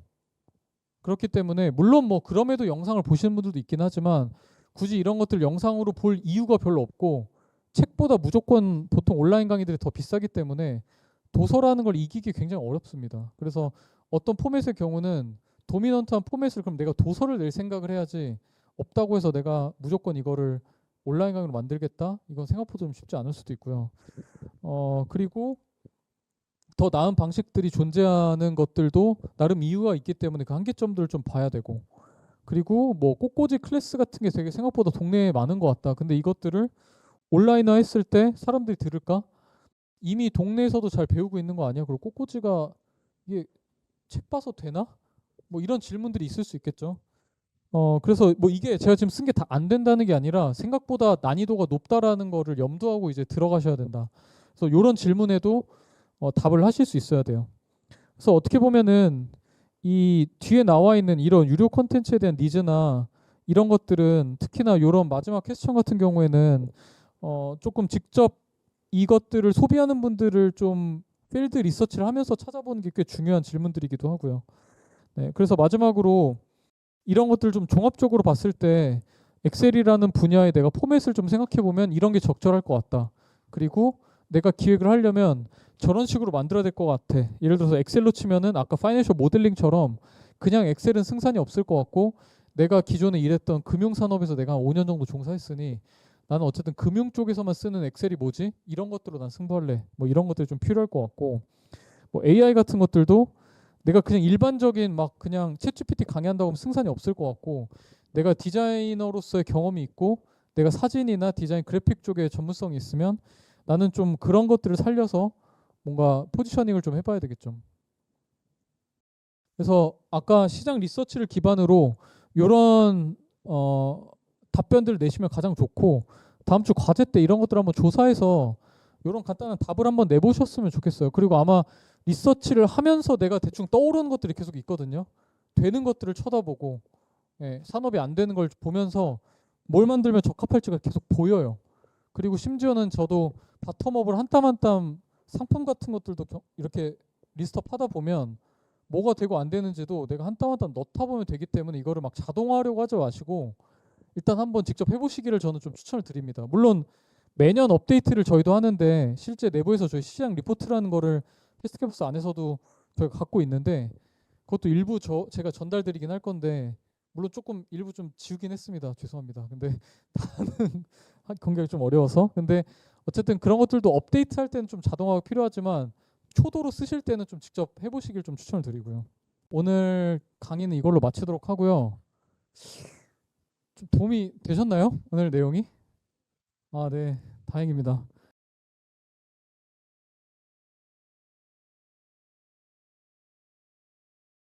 그렇기 때문에 물론 뭐 그럼에도 영상을 보시는 분들도 있긴 하지만 굳이 이런 것들 영상으로 볼 이유가 별로 없고 책보다 무조건 보통 온라인 강의들이 더 비싸기 때문에 도서라는 걸 이기기 굉장히 어렵습니다. 그래서 어떤 포맷의 경우는 도미넌트한 포맷을 그럼 내가 도서를 낼 생각을 해야지 없다고 해서 내가 무조건 이거를 온라인 강의로 만들겠다? 이건 생각보다 좀 쉽지 않을 수도 있고요. 그리고 더 나은 방식들이 존재하는 것들도 나름 이유가 있기 때문에 그 한계점들을 좀 봐야 되고 그리고 뭐 꽃꽂이 클래스 같은 게 되게 생각보다 동네에 많은 것 같다. 근데 이것들을 온라인화 했을 때 사람들이 들을까? 이미 동네에서도 잘 배우고 있는 거 아니야? 그리고 꽃꽂이가 이게 책 봐서 되나? 뭐 이런 질문들이 있을 수 있겠죠. 그래서 뭐 이게 제가 지금 쓴 게 다 안 된다는 게 아니라 생각보다 난이도가 높다라는 거를 염두하고 이제 들어가셔야 된다. 그래서 이런 질문에도 답을 하실 수 있어야 돼요. 그래서 어떻게 보면은 이 뒤에 나와 있는 이런 유료 콘텐츠에 대한 니즈나 이런 것들은 특히나 이런 마지막 퀘스천 같은 경우에는 조금 직접 이것들을 소비하는 분들을 좀 필드 리서치를 하면서 찾아보는 게 꽤 중요한 질문들이기도 하고요. 네, 그래서 마지막으로 이런 것들 좀 종합적으로 봤을 때 엑셀이라는 분야에 내가 포맷을 좀 생각해 보면 이런 게 적절할 것 같다. 그리고 내가 기획을 하려면 저런 식으로 만들어야 될 것 같아. 예를 들어서 엑셀로 치면은 아까 파이낸셜 모델링처럼 그냥 엑셀은 승산이 없을 것 같고 내가 기존에 일했던 금융산업에서 내가 한 5년 정도 종사했으니 나는 어쨌든 금융 쪽에서만 쓰는 엑셀이 뭐지? 이런 것들로 난 승부할래. 뭐 이런 것들이 좀 필요할 것 같고 뭐 AI 같은 것들도 내가 그냥 일반적인 막 그냥 챗GPT 강의한다고 하면 승산이 없을 것 같고 내가 디자이너로서의 경험이 있고 내가 사진이나 디자인 그래픽 쪽에 전문성이 있으면 나는 좀 그런 것들을 살려서 뭔가 포지셔닝을 좀 해봐야 되겠죠. 그래서 아까 시장 리서치를 기반으로 이런 답변들을 내시면 가장 좋고 다음 주 과제 때 이런 것들 한번 조사해서 이런 간단한 답을 한번 내보셨으면 좋겠어요. 그리고 아마 리서치를 하면서 내가 대충 떠오르는 것들이 계속 있거든요. 되는 것들을 쳐다보고 예, 산업이 안 되는 걸 보면서 뭘 만들면 적합할지가 계속 보여요. 그리고 심지어는 저도 바텀업을 한 땀 한 땀 상품 같은 것들도 이렇게 리스트업 하다 보면 뭐가 되고 안 되는지도 내가 한 땀 한 땀 넣다 보면 되기 때문에 이거를 막 자동화하려고 하지 마시고 일단 한번 직접 해보시기를 저는 좀 추천을 드립니다. 물론 매년 업데이트를 저희도 하는데 실제 내부에서 저희 시장 리포트라는 거를 패스트캐퍼스 안에서도 저희가 갖고 있는데 그것도 일부 제가 전달드리긴 할 건데 물론 조금 일부 좀 지우긴 했습니다. 죄송합니다. 근데 다는 공개하기 좀 어려워서 근데 어쨌든 그런 것들도 업데이트 할 때는 좀 자동화가 필요하지만 초도로 쓰실 때는 좀 직접 해보시길 좀 추천을 드리고요. 오늘 강의는 이걸로 마치도록 하고요. 좀 도움이 되셨나요? 오늘 내용이? 아, 네. 다행입니다.